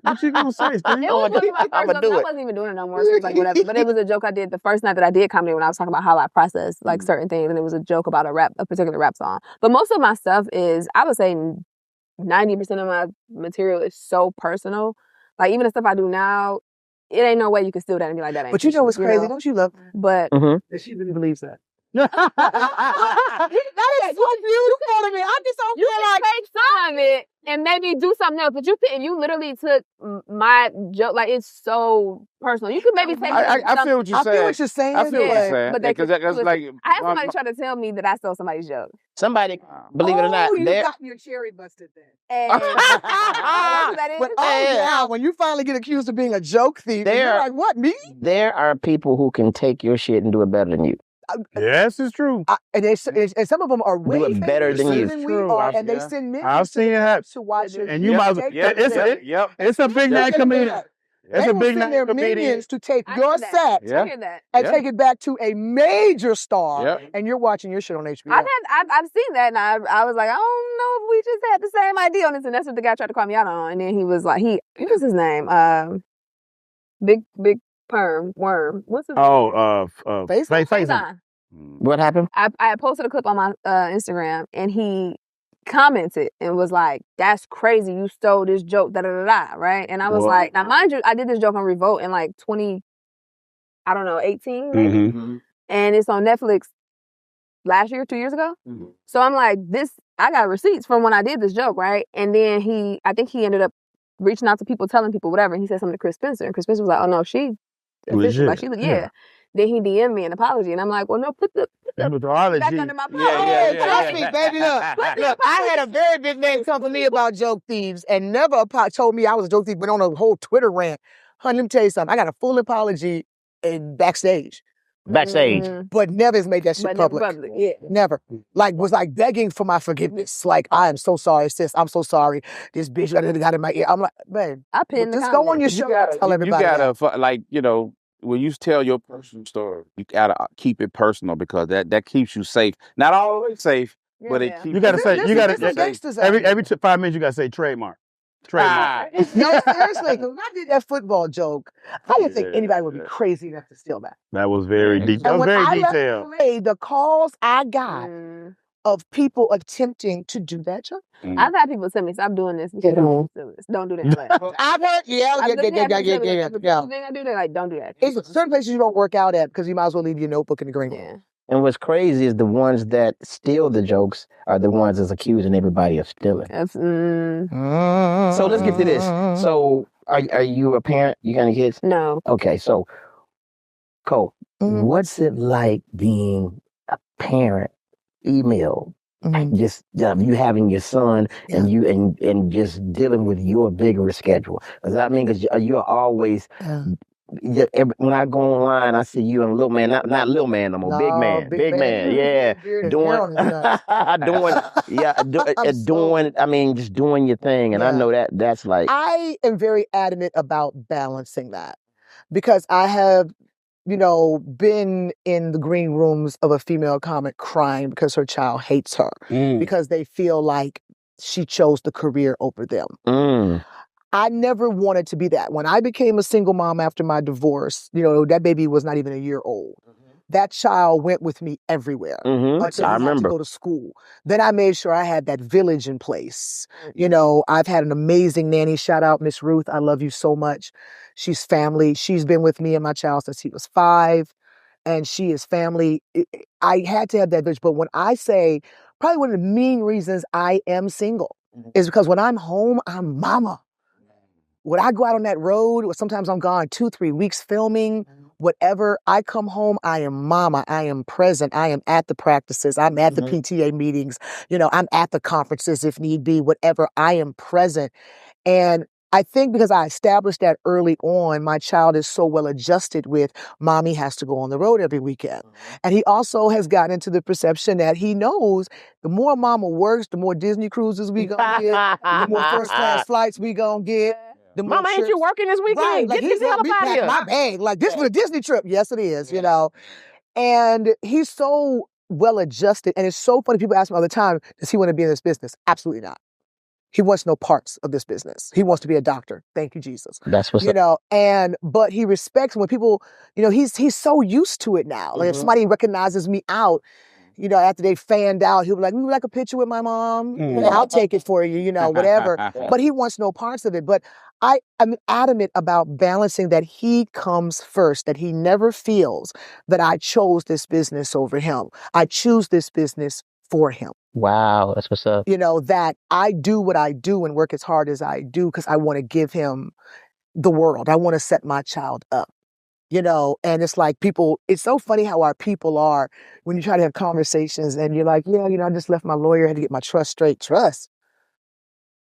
What you gonna say, Steve? It was one of my I'ma first do jokes. I it. wasn't even doing it no more. So it was like whatever. But it was a joke I did the first night that I did comedy when I was talking about how I process like certain things, and it was a joke about a particular rap song. But most of my stuff is, I would say, 90% of my material is so personal. Like even the stuff I do now, it ain't no way you can steal that and be like that. Ain't But you know what's Keysha, crazy? Don't you love But that she really believes that? That is so beautiful to me. I just don't you feel can like take some of it and maybe do something else. But if you literally took my joke, like it's so personal. You could maybe take. I feel what you're I feel saying. what you're saying. I feel what you're Yeah, saying. but they Because could that's do it. like, I had somebody try to tell me that I stole somebody's joke. Somebody, believe it or not, you there. got your cherry busted then. And that's what that is. Yeah, when you finally get accused of being a joke thief, and you're There- like, what, me? There are people who can take your shit and do it better than you. Yes, it's true. And some of them are way it better than you. than we True. are, I've- and they yeah. send I've millions seen it happen. to watch it. And you might as well. It's a big name comedian. It's They a will big send name their comedian. minions to take I your hear that. set Yeah. I hear that. and take it back to a major star, Yep. and you're watching your shit on HBO. I've seen that, and I was like, I don't know if we just had the same idea on this, and that's what the guy tried to call me out on. And then he was like, what was his name? Big perm worm. What's his name? FaceTime? FaceTime. What happened? I had posted a clip on my Instagram, and he commented and was like, "That's crazy! You stole this joke, da da da da." Right? And I was What? like, now mind you, I did this joke on Revolt in like 18, maybe, Mm-hmm. and it's on Netflix last year, 2 years ago. So I'm like, I got receipts from when I did this joke, right? And then I think he ended up reaching out to people, telling people whatever. And he said something to Chris Spencer, and Chris Spencer was like, "Oh no, she official, like Legit. she, yeah." Then he DM'd me an apology, and I'm like, "Well, no, put the back under my Yeah. Trust me, baby. Look, I had a very big name come to me about joke thieves, and never told me I was a joke thief, but on a whole Twitter rant. Honey, let me tell you something. I got a full apology backstage, Backstage. but never has made that shit But never public. public, yeah. Never. Was like begging for my forgiveness. Like, I am so sorry, sis. I'm so sorry. This bitch got in my ear. I'm like, babe, I pinned the just go on your comments. show and tell everybody. You gotta like, when you tell your personal story, you gotta keep it personal because that keeps you safe. Not always safe, but it Yeah. keeps You gotta say. You gotta. There's some gangsters out Every here. 5 minutes you gotta say trademark. Trademark. No, seriously, when I did that football joke, I didn't think anybody would be crazy enough to steal that. That was very deep. That And was when very I left detailed. LA, the calls I got of people attempting to do that joke. I've had people tell me, "Stop doing this. Don't do this. Don't do that." I've heard, yeah. If people think I do, they're like, "Don't do that." It's certain places you don't work out at because you might as well leave your notebook in the green room. Yeah. And what's crazy is the ones that steal the jokes are the ones that's accusing everybody of stealing. So let's get to this. So are you a parent? You got any kids? No. Okay, so Cole, what's it like being a parent, female, just you having your son and you and just dealing with your vigorous schedule? Because I mean, because you're always. When I go online, I see you and Little Man, not Little Man no more, Big Man, yeah, just doing your thing, and I know that's like. I am very adamant about balancing that because I have, been in the green rooms of a female comic crying because her child hates her because they feel like she chose the career over them. I never wanted to be that. When I became a single mom after my divorce, that baby was not even a year old. That child went with me everywhere until he had to go to school. Then I made sure I had that village in place. I've had an amazing nanny. Shout out Miss Ruth. I love you so much. She's family. She's been with me and my child since he was 5. And she is family. I had to have that village. But when I say, probably one of the main reasons I am single is because when I'm home, I'm mama. When I go out on that road, or sometimes I'm gone 2-3 weeks filming, whatever, I come home, I am mama. I am present. I am at the practices. I'm at the PTA meetings. I'm at the conferences if need be, whatever. I am present. And I think because I established that early on, my child is so well adjusted with mommy has to go on the road every weekend. And he also has gotten into the perception that he knows the more mama works, the more Disney cruises we gonna get, the more first class flights we gonna get. Mama, ain't you working this weekend? Right, like get the hell up out of here. My bag, like this for the Disney trip. Yes, it is, And he's so well adjusted. And it's so funny. People ask me all the time, does he want to be in this business? Absolutely not. He wants no parts of this business. He wants to be a doctor. Thank you, Jesus. That's what's up. But he respects when people, he's so used to it now. Like if somebody recognizes me out, after they fanned out, he'll be like, like a picture with my mom. I'll take it for you, whatever. But he wants no parts of it. But I'm adamant about balancing that he comes first, that he never feels that I chose this business over him. I choose this business for him. Wow, that's what's up. That I do what I do and work as hard as I do because I want to give him the world. I want to set my child up. And it's like it's so funny how our people are when you try to have conversations and you're like, I just left my lawyer, I had to get my trust straight. Trust.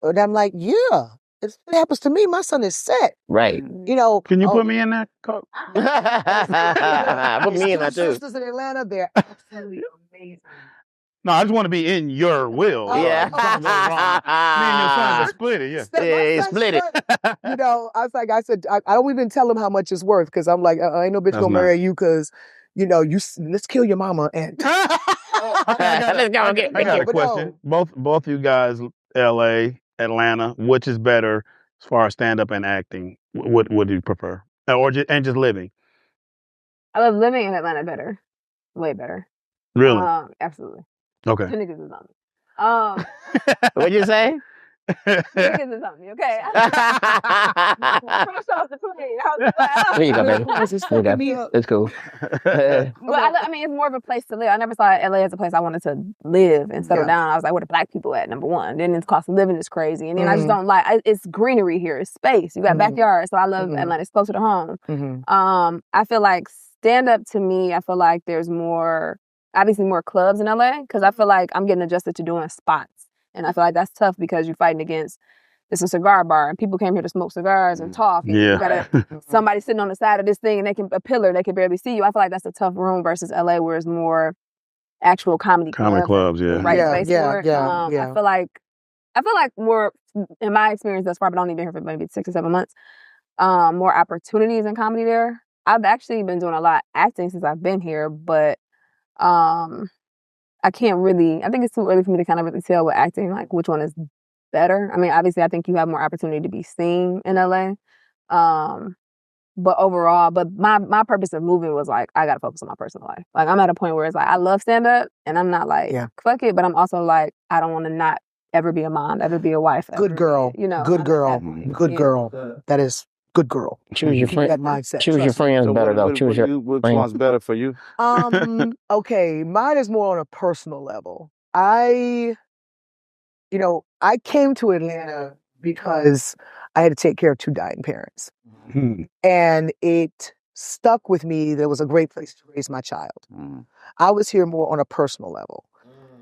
And I'm like, yeah. if it happens to me, my son is set. Right. You know. Can you put me in that? Put me in that too. Sisters in Atlanta, they're absolutely amazing. No, I just want to be in your will. Yeah. If something goes wrong, me and your son can split it. Yeah. Yeah, split it. You know, I said, I don't even tell him how much it's worth because I'm like, ain't no bitch That's gonna nice. marry you because, you know, let's kill your mama and. Let's go and get I got a But question. Both you guys, L.A., Atlanta, which is better as far as stand up and acting? What do you prefer, and just living? I love living in Atlanta better, way better. Really? Absolutely. Okay. The niggas is on me. What'd you say? Niggas is on me, okay? Fresh off the plane. There you go, baby. It's cool. But I mean, it's more of a place to live. I never saw LA as a place I wanted to live and settle down. I was like, where the black people at? Number one. Then the cost of living is crazy. And then I just don't like, it's greenery here. It's space. You got backyard. So I love Atlanta. It's closer to home. I feel like stand up to me, I feel like there's obviously more clubs in LA because I feel like I'm getting adjusted to doing spots. And I feel like that's tough because you're fighting against, it's a cigar bar and people came here to smoke cigars and talk. And you got somebody sitting on the side of this thing and a pillar, they can barely see you. I feel like that's a tough room versus LA where it's more actual comedy clubs, yeah. Right space for it. I feel like more, in my experience thus far, but I've only been here for maybe 6 or 7 months, more opportunities in comedy there. I've actually been doing a lot of acting since I've been here, but I think it's too early for me to kind of really tell with acting, like which one is better. I mean, obviously I think you have more opportunity to be seen in LA. But overall, my purpose of moving was like, I gotta focus on my personal life. Like I'm at a point where it's like, I love stand up and I'm not like, fuck it, but I'm also like, I don't want to not ever be a mom, ever be a wife. Good girl. You know. Good girl. Good girl. That is good girl. Choose your friend. That mindset. Choose your friends better though. Choose your which one's better for you? Okay, mine is more on a personal level. I came to Atlanta because I had to take care of 2 dying parents. And it stuck with me that it was a great place to raise my child. I was here more on a personal level.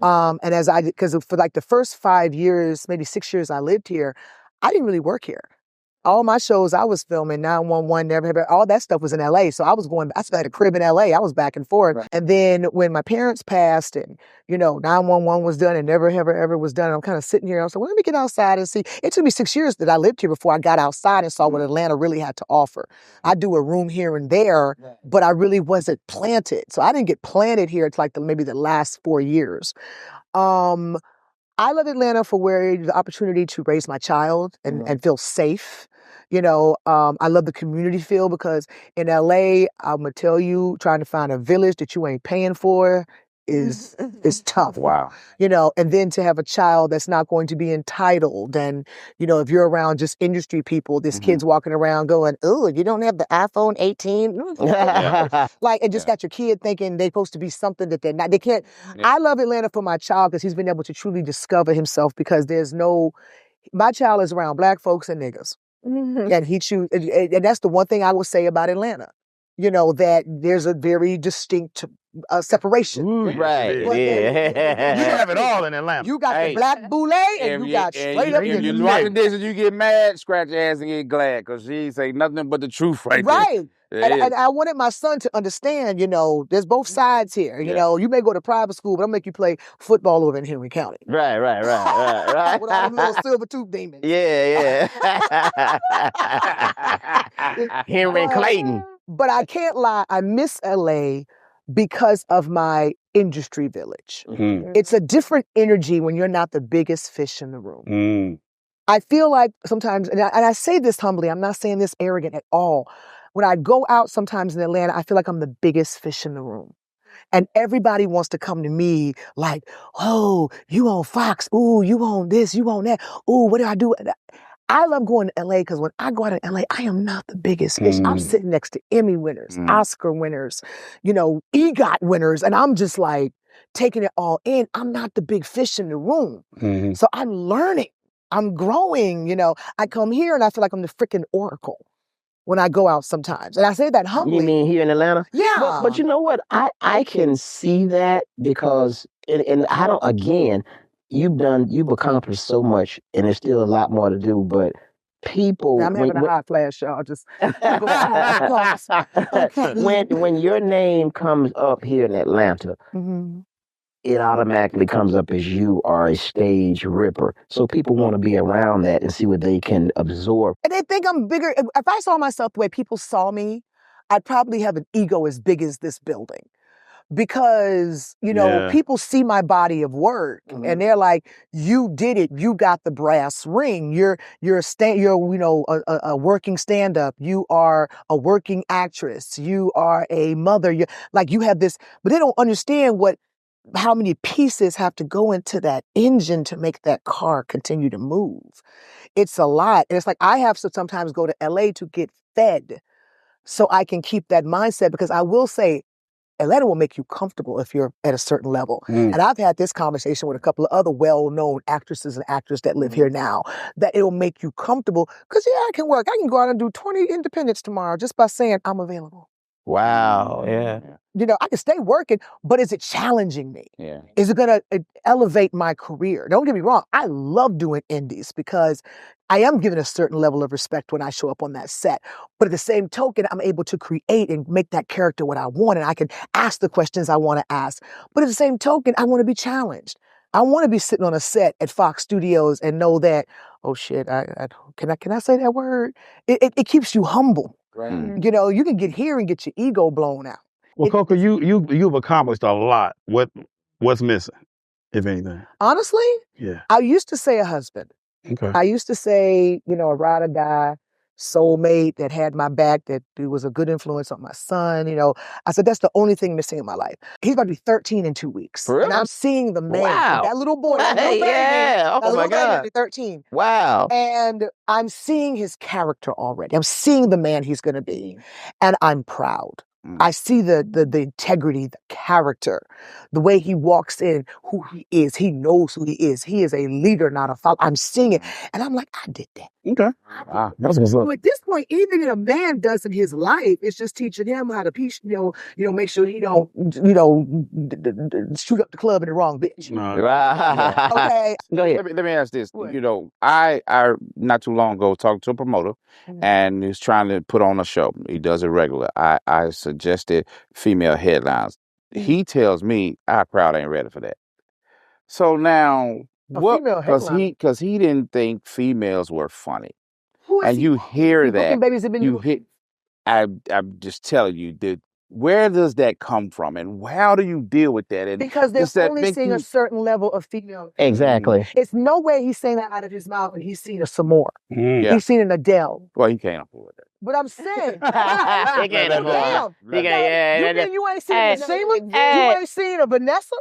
And because for like the first 5 years, maybe 6 years I lived here, I didn't really work here. All my shows I was filming, 911, all that stuff was in LA. So I still had a crib in LA. I was back and forth. Right. And then when my parents passed and, 911 was done and never, ever was done, I'm kind of sitting here. I was like, well, let me get outside and see. It took me 6 years that I lived here before I got outside and saw what Atlanta really had to offer. I do a room here and there, but I really wasn't planted. So I didn't get planted here until maybe the last 4 years. I love Atlanta for the opportunity to raise my child and feel safe. I love the community feel because in LA, I'm gonna tell you, trying to find a village that you ain't paying for is tough. Wow. And then to have a child that's not going to be entitled. And, if you're around just industry people, there's kids walking around going, oh, you don't have the iPhone 18? Like, and just got your kid thinking they're supposed to be something that they're not. They can't. I love Atlanta for my child because he's been able to truly discover himself because my child is around black folks and niggas. And he and that's the one thing I will say about Atlanta, that there's a very distinct separation. Right. But you have it all in Atlanta. You got the black boule and you got straight up If you watch this and you get mad, scratch your ass and get glad because she say nothing but the truth right there. And I wanted my son to understand, there's both sides here. You may go to private school, but I'll make you play football over in Henry County. Right. With all the little silver tooth demons. Yeah. Henry Clayton. But I can't lie, I miss LA because of my industry village. It's a different energy when you're not the biggest fish in the room. I feel like sometimes, and I say this humbly, I'm not saying this arrogant at all. When I go out sometimes in Atlanta, I feel like I'm the biggest fish in the room. And everybody wants to come to me like, oh, you on Fox. Ooh, you on this, you on that. Ooh, what do I do? I love going to LA because when I go out in LA, I am not the biggest fish. I'm sitting next to Emmy winners, Oscar winners, EGOT winners. And I'm just like taking it all in. I'm not the big fish in the room. So I'm learning. I'm growing. I come here and I feel like I'm the freaking oracle when I go out sometimes. And I say that humbly. You mean here in Atlanta? Yeah. But you know what? I can see that because, and I don't, again, you've accomplished so much and there's still a lot more to do, but people I'm having a hot flash, y'all. Just pause. Okay. when your name comes up here in Atlanta, it automatically comes up as you are a stage ripper. So people want to be around that and see what they can absorb. And they think I'm bigger. If I saw myself the way people saw me, I'd probably have an ego as big as this building. Because, you know, people see my body of work and they're like, you did it. You got the brass ring. You're a working stand-up. You are a working actress. You are a mother. You have this, but they don't understand how many pieces have to go into that engine to make that car continue to move. It's a lot. And it's like I have to sometimes go to LA to get fed so I can keep that mindset, because I will say, Atlanta will make you comfortable if you're at a certain level. And I've had this conversation with a couple of other well-known actresses and actors that live here now, that it'll make you comfortable. Because, I can work. I can go out and do 20 independents tomorrow just by saying I'm available. Wow. Yeah. I can stay working, but is it challenging me? Yeah. Is it going to elevate my career? Don't get me wrong. I love doing indies because I am given a certain level of respect when I show up on that set. But at the same token, I'm able to create and make that character what I want, and I can ask the questions I want to ask. But at the same token, I want to be challenged. I want to be sitting on a set at Fox Studios and know that, oh shit, can I say that word? It keeps you humble. Right. You can get here and get your ego blown out. Well, Coco, you've accomplished a lot. What's missing, if anything? Honestly, I used to say a husband. Okay. I used to say, a ride or die soulmate that had my back, that was a good influence on my son. I said, that's the only thing missing in my life. He's about to be 13 in 2 weeks. For real? And I'm seeing the man, Wow. that little boy, that little Hey, baby, yeah. Oh, my God. baby, 13. Wow. And I'm seeing his character already. I'm seeing the man he's going to be. And I'm proud. I see the integrity, the character, the way he walks in, who he is. He knows who he is. He is a leader, not a follower. I'm seeing it. And I'm like, I did that. Okay. Wow. That's what's up. So at this point, anything that a man does in his life, it's just teaching him how to make sure he don't, shoot up the club in the wrong bitch. Right. Okay. Go ahead. Let me ask this. What? I not too long ago talked to a promoter, and he's trying to put on a show. He does it regular. I suggested female headlines. He tells me our crowd ain't ready for that. So now what? Because he didn't think females were funny. Who is And he? you hear that. Babies have been You hit. I'm just telling you, where does that come from, and how do you deal with that? And because they're does that only make seeing you- a certain level of female. Exactly. It's no way he's saying that out of his mouth and he's seen a Samore. Yeah. He's seen an Adele. Well, he can't afford that. But I'm saying, He can't afford it. He can't. you mean you ain't seen Hey, a Seema? hey. You ain't seen a Vanessa?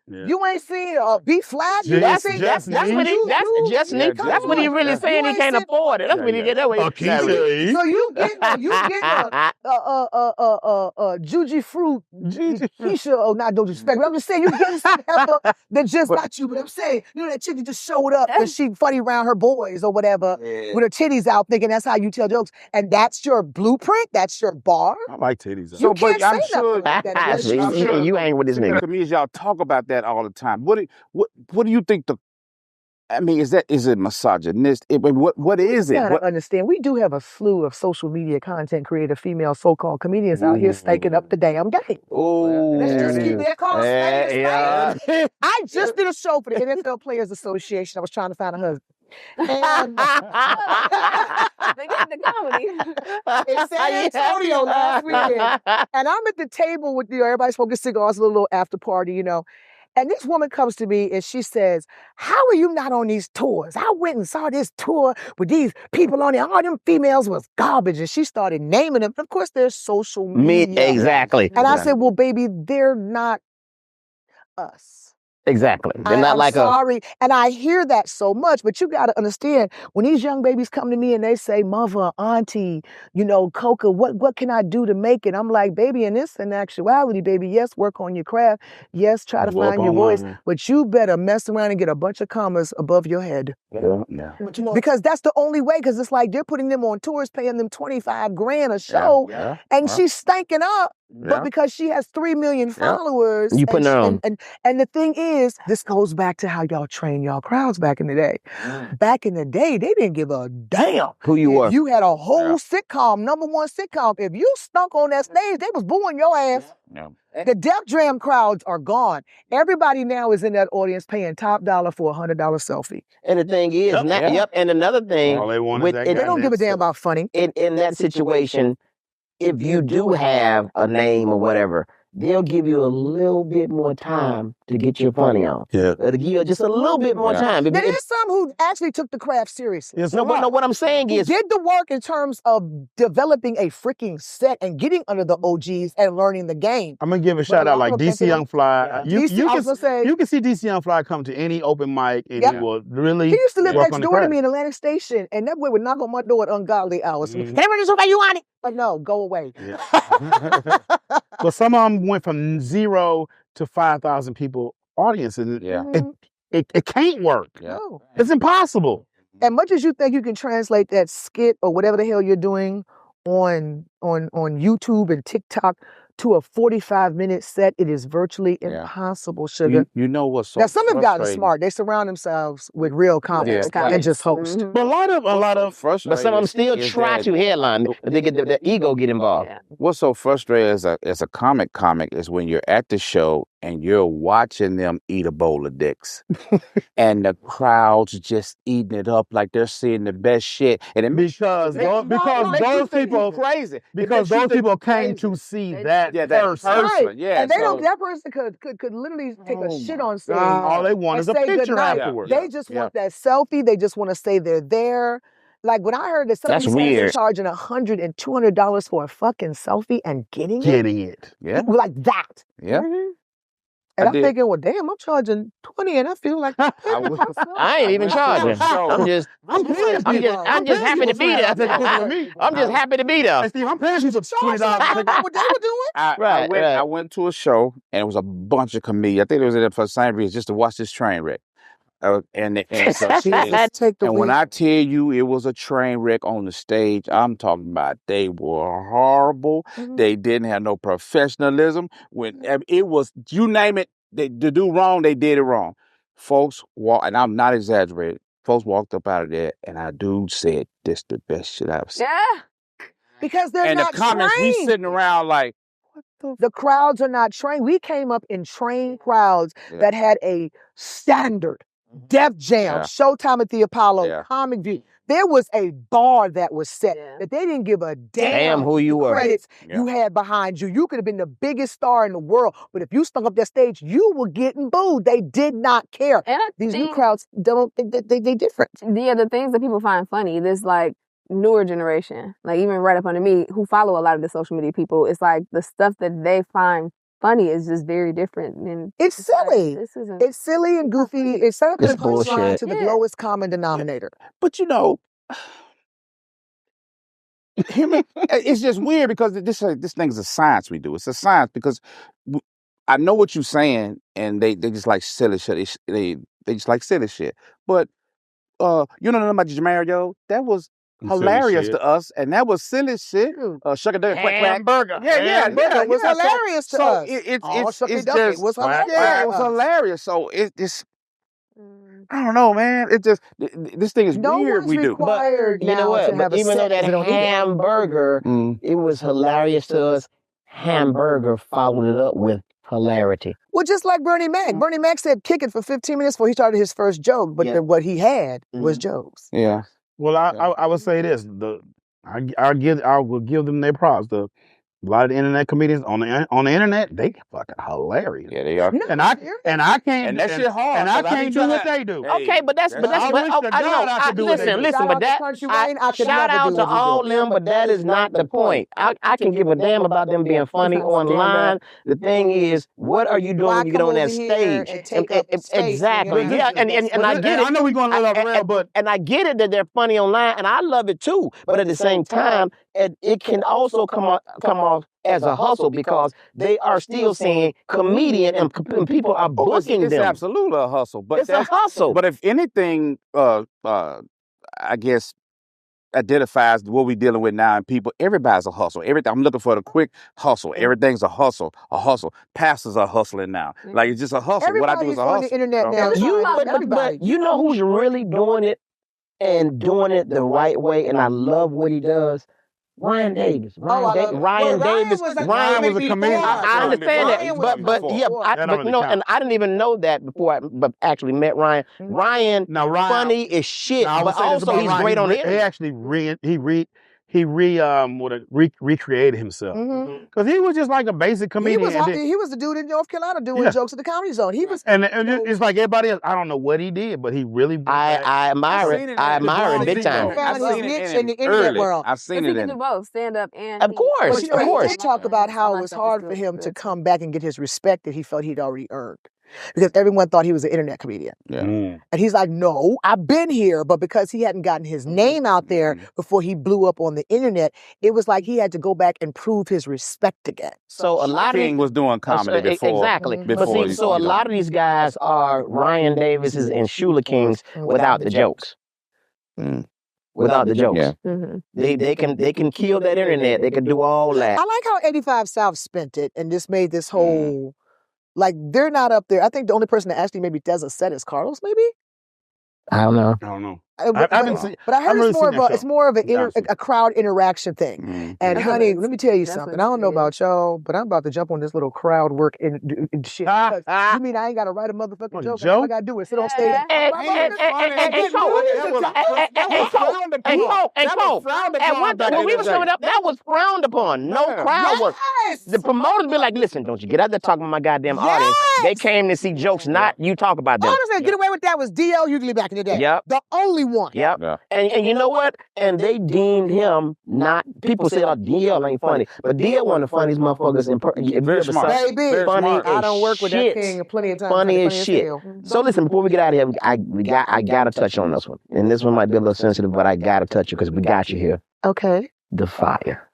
Yeah. You ain't seen a B Flat? You ain't seen That's what he. That's what he really saying. He can't afford it. That's what he get that way. Keysha. So you get a Juji Fruit, Keysha, oh, not don't disrespect, but I'm just saying, you get some heifer that just got you, but I'm saying, that chick that just showed up because she funny around her boys or whatever, with her titties out, thinking that's how you tell jokes, and that's your blueprint, that's your bar. I like titties. So, You can't but I'm say sure nothing like that unless you- I'm sure- You ain't with this nigga. Comedians, y'all talk about that all the time. What do you think is it misogynist? What is You it? gotta understand, we do have a slew of social media content creator, female so-called comedians out here snaking up the damn game. Oh, Let's just keep that call yeah. I just did a show for the NFL Players Association. I was trying to find a husband. And They get the comedy. in San Antonio last weekend. And I'm at the table with everybody smoking cigars, a little after party, And this woman comes to me and she says, how are you not on these tours? I went and saw this tour with these people on it. All them females was garbage. And she started naming them. Of course, there's social media. Exactly. And I said, well, baby, they're not us. Exactly. They're not I'm like sorry. And I hear that so much, but you got to understand, when these young babies come to me and they say, mother, auntie, Coca, what can I do to make it? I'm like, baby, in actuality, baby, yes, work on your craft. Yes, try to find your voice, but you better mess around and get a bunch of commas above your head. Yeah. Because that's the only way, because it's like they're putting them on tours, paying them $25,000 a show, and she's stanking up But because she has 3 million followers, You putting her on. and the thing is, this goes back to how y'all train y'all crowds back in the day. Back in the day, they didn't give a damn Who you were. You had a whole sitcom, #1 sitcom. If you stunk on that stage, they was booing your ass. Yeah. The Def Jam crowds are gone. Everybody now is in that audience paying top dollar for a $100 selfie. And the thing is, and another thing, All they want with is that it, They don't give a damn goddamn about funny. in that situation, if you do have a name or whatever, they'll give you a little bit more time to get your funny on. Yeah. They'll give you just a little bit more time. There is some who actually took the craft seriously. Yes, No, but no, what I'm saying Who is, did the work in terms of developing a freaking set and getting under the OGs and learning the game. I'm gonna give a But shout a out lot like of them DC think Young Fly. DC, I was gonna say, you can see DC Young Fly come to any open mic and Yep. he will really he used to live work next on the door to craft. me in Atlantic Station, and that boy would knock on my door at ungodly hours. Mhm. Hey, Renee, somebody you want it? But no, go away. Yeah. But some of them went from 0 to 5,000 people audience, and it can't work. Yeah. No. It's impossible. As much as you think you can translate that skit or whatever the hell you're doing on YouTube and TikTok to a 45-minute set, it is virtually impossible, sugar. You know what's so Now, some have gotten frustrating? smart. They surround themselves with real comics and just host. Mm-hmm. But a lot of but some of them still try to headline, but they get the ego get involved. Yeah. What's so frustrating as a comic is when you're at the show and you're watching them eat a bowl of dicks, and the crowd's just eating it up like they're seeing the best shit, and it makes because those people crazy because those people came to see that person. Right. Yeah, And they so- don't, that person could literally take a shit on stage. All they want and is a say picture goodnight. afterwards. They just want that selfie. They just want to say they're there. Like when I heard that some of That's these guys are weird. charging $100 and $200 for a fucking selfie and getting it. Yeah. Like that. Yeah. And I I'm did. thinking, well, damn, I'm charging 20 and I feel like I ain't even charging. I'm just happy to be there. I'm just happy to be Hey, there. Steve, I'm paying you some $20. what they were doing. I went to a show and it was a bunch of comedians. I think it was there for the same reason, just to watch this train wreck. And so Take the and when week. I tell you it was a train wreck on the stage, I'm talking about they were horrible. They didn't have no professionalism. When it was, you name it, to do wrong, they did it wrong. Folks and I'm not exaggerating. Folks walked up out of there, and our dude said, "This the best shit I've seen." Yeah. Because they're And not the comments, trained. we sitting around like, The crowds are not trained. We came up in trained crowds that had a standard. Def Jam, Showtime at the Apollo, Comic View. There was a bar that was set that they didn't give a damn who you were. credits you had behind you. You could have been the biggest star in the world, but if you stunk up that stage, you were getting booed. They did not care. And I These think new crowds don't. They different. the things that people find funny, this like newer generation, like even right up under me, who follow a lot of the social media people, it's like the stuff that they find funny is just very different. And It's silly. This isn't. It's silly and goofy. It's set up It's to the punchline bullshit. to the lowest common denominator. but you know, it's just weird because this thing's a science we do. It's a science because I know what you're saying, and they just like silly shit. They just like silly shit. But you know nothing about Jamario? That was hilarious to us, and that was silly shit. Shuck a duck, quack, quack. Hamburger. It was hilarious to us. It's Duck, just it was hilarious. it was hilarious. So it's I don't know, man. It just this thing is No weird. one's We do. required You know now what? to have But a even though set that they don't eat it. hamburger, it was hilarious to us. Hamburger followed it up with hilarity. Well, just like Bernie Mac. Bernie Mac said kick it for 15 minutes before he started his first joke, but what he had was jokes. Yeah. Well, I would say this: I will give them their props. A lot of the internet comedians on the internet, they fucking hilarious. Yeah, they are. No, And I can't. And that shit hard. And I 'cause be can't do trying what to- they do. Hey, Okay, but that's I wish to God I could do what they do. listen, Shout but out to that Country Wayne. I could shout never out do to what he all do. them, but that is not the point. I can give a damn about them being funny online. The thing is, what are you doing Why when you get come on that over here stage? and take up space when you're Exactly. not Yeah, doing and that? I get it. I know we're going a little off rail, but And I get it that they're funny online, and I love it too. But at the same time, it can also come off as a hustle because they are still saying comedian and people are booking it's them. absolutely a hustle. But It's a hustle. But if anything, I guess identifies what we're dealing with now, and people, everybody's a hustle. Everything, I'm looking for the quick hustle. Everything's a hustle. Pastors are hustling now. Like, it's just a hustle. What I do is Everybody's a on hustle. the internet now. But you know who's really doing it and doing it the right way, and I love what he does. Ryan Davis. Ryan Davis. Ryan was a comedian. I understand Ryan that, was but yeah, That don't but really no, count. and I didn't even know that before I actually met Ryan. Ryan, Now, Ryan, funny as shit, now, I would but say this also about he's Ryan. great on the He internet. actually recreated himself because he was just like a basic comedian. He was the dude in North Carolina doing jokes at the Comedy Zone. He was, and it's like everybody else. I don't know what he did, but he really. I admire it. I admire it big time. Found his niche in the internet world. I've seen He it can in do both, stand up and Of course, But you know, of course. he did talk about how it was hard for him to come back and get his respect that he felt he'd already earned. Because everyone thought he was an internet comedian. Yeah. And he's like, no, I've been here. But because he hadn't gotten his name out there before he blew up on the internet, it was like he had to go back and prove his respect again. So a lot of King was doing comedy before. Exactly. But before see, so a lot of these guys are Ryan Davises and Shula Kings without the jokes. Without the jokes. Mm-hmm. They can kill that internet. They can do all that. I like how 85 South spent it and just made this whole, like, they're not up there. I think the only person that actually maybe does a set is Carlos, maybe? I don't know. I don't know. But I heard it's more of a crowd interaction thing. And That's honey, what let me tell you that's something. what I don't know it is. about y'all, but I'm about to jump on this little crowd work and shit. You mean I ain't got to write a motherfucking joke? All I got to do is sit on stage. Hey, when we were showing up, that was frowned upon. No crowd work. The promoters be like, listen, don't you get out there talking about my goddamn audience. They came to see jokes, not you talk about them. Honestly, get away with that was DL usually back in the day. Yep. The only one. Yep. Yeah. And you know what? And they deemed him not. People say, "Oh, DL ain't funny," but DL one of the funniest motherfuckers in Very smart. Baby, Very funny smart. I don't work with that shit. king plenty of times. Funny as shit. So listen, before we get out of here, I gotta touch on this one, and this one might be a little sensitive, but I gotta touch it because we got you here. Okay. The fire.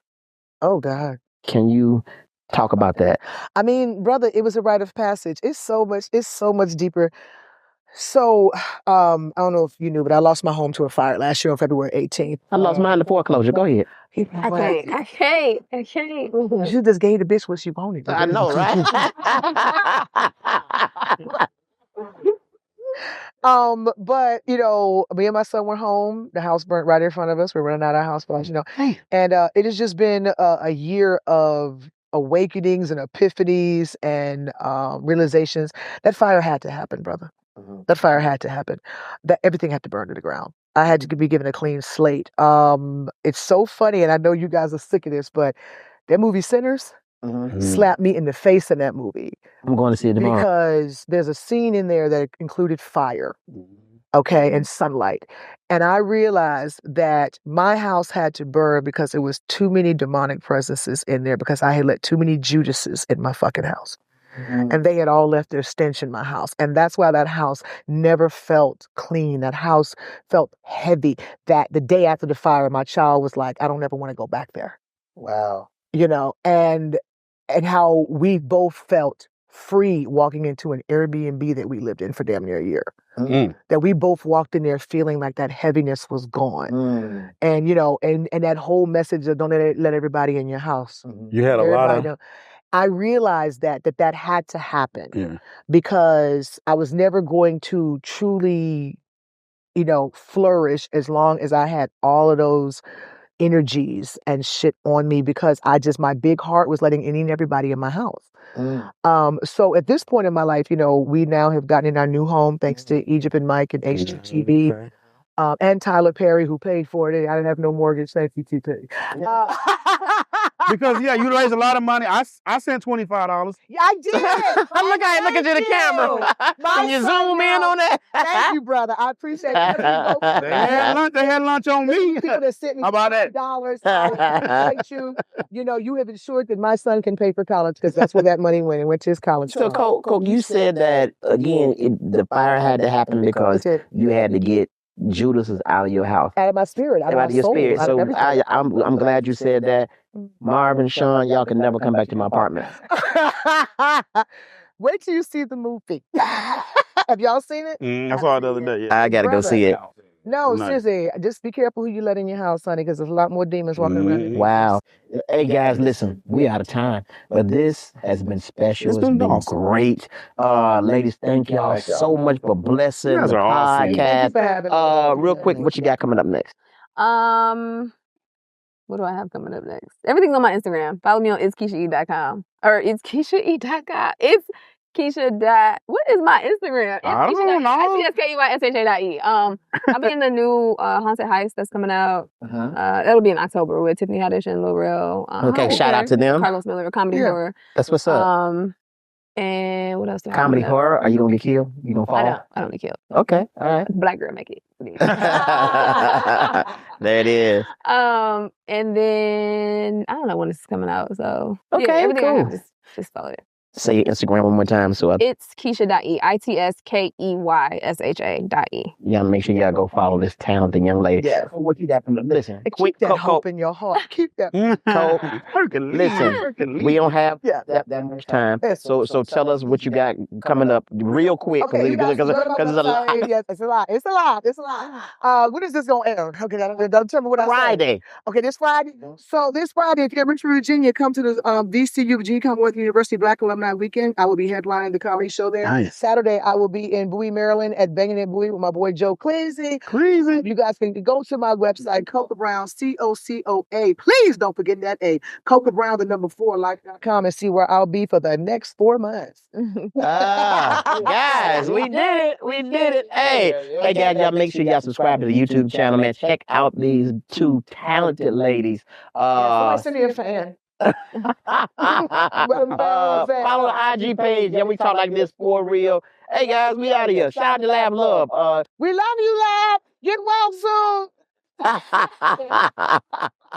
Oh God. Can you talk about that? I mean, brother, it was a rite of passage. It's so much deeper. So, I don't know if you knew, but I lost my home to a fire last year on February 18th. I lost mine to foreclosure. Go ahead. I can't. You just gave the bitch what she wanted. I know, right? But you know, me and my son were home. The house burnt right in front of us. We're running out of house flies, you know. And it has just been a year of awakenings and epiphanies and realizations. That fire had to happen, brother. That fire had to happen. That everything had to burn to the ground. I had to be given a clean slate. It's so funny, and I know you guys are sick of this, but that movie Sinners slapped me in the face in that movie. I'm going to see it tomorrow. Because there's a scene in there that included fire, okay, and sunlight. And I realized that my house had to burn because there was too many demonic presences in there because I had let too many Judases in my fucking house. And they had all left their stench in my house. And that's why that house never felt clean. That house felt heavy. That the day after the fire, my child was like, I don't ever want to go back there. Wow. You know, and how we both felt free walking into an Airbnb that we lived in for damn near a year. That we both walked in there feeling like that heaviness was gone. And, you know, and that whole message of don't let everybody in your house. You had a lot of... I realized that had to happen because I was never going to truly, you know, flourish as long as I had all of those energies and shit on me because my big heart was letting any and everybody in my house. So at this point in my life, you know, we now have gotten in our new home thanks to Egypt and Mike and HGTV. And Tyler Perry, who paid for it. I didn't have no mortgage. Thank you, TP. Because you raised a lot of money. I sent $25. Yeah, I did. Look at you in the camera. Can you zoom in on that? Thank you, brother. I appreciate it. They had lunch on me. People that sent me How about that? $50. I appreciate you. You know, you have ensured that my son can pay for college because that's where that money went. It went to his college. So, Coke, you said that again. The fire had to happen because you had to get Judas is out of your house. Out of my spirit. Out of your soul, spirit. So I'm glad you said that. Marvin, Sean, y'all can never come back to my apartment. Wait till you see the movie. Have y'all seen it? I saw it the other day. Yeah. I gotta go see it. No, Nice. seriously, just be careful who you let in your house, honey, because there's a lot more demons walking around. Wow. Hey guys, listen, we out of time, but this has been special. It's It's been been awesome. great. Ladies, thank y'all so much for blessing You guys the are awesome. Thank you podcast. for having us. Real quick, what you got coming up next? What do I have coming up next? Everything's on my Instagram. Follow me on itskeyshae.com. Or it's keyshae.com. It's Keysha dot. What is my Instagram? It's I don't know. ITSKEYSHA.E. I'll be in the new Haunted Heist that's coming out. Uh-huh. That'll be in October with Tiffany Haddish and Lil Rel. Okay, shout out to them. Carlos Miller, comedy Yeah. horror. That's what's up. And what else? Do I have Comedy coming up? horror? Are you gonna get killed? You gonna fall? I don't get killed. Okay, all right. Black girl make it. There it is. And then I don't know when this is coming out. So Okay, yeah, everything I cool. have, just follow it. Say your Instagram one more time. So It's Keysha.E. ITSKEYSHA.E. y'all make sure y'all go follow this talented young lady. Yeah. What you got from the listen? And Quick, keep that Coco. hope in your heart. Keep that. Hercules. Listen, Hercules. we don't have Yeah. that much time. Yes. So tell us what you got coming up real quick. Okay, you guys go to my Because it's a lot. website. Yes, it's a lot. It's a lot. It's a lot. When is this gonna air? Okay, don't tell me what I say. Friday. Okay, this Friday. So this Friday, if you're in Richmond, Virginia, come to the VCU, Virginia Commonwealth University Black Alumni Weekend. I will be headlining the comedy show there. Nice. Saturday, I will be in Bowie, Maryland at Banging in Bowie with my boy Joe Cleasy. Crazy. You guys can go to my website, Coca Brown, COCOA. Please don't forget that A. Coca Brown, the number 4, life.com, and see where I'll be for the next 4 months. Guys, we did it. We did it. Hey, guys, y'all make sure y'all subscribe to the YouTube channel, man. Check out these two talented ladies. Send me a fan. Follow the IG page. Yeah, we talk like this for real. Hey guys, we out of here. Shout out to Lab Love. We love you, Lab. Get well soon.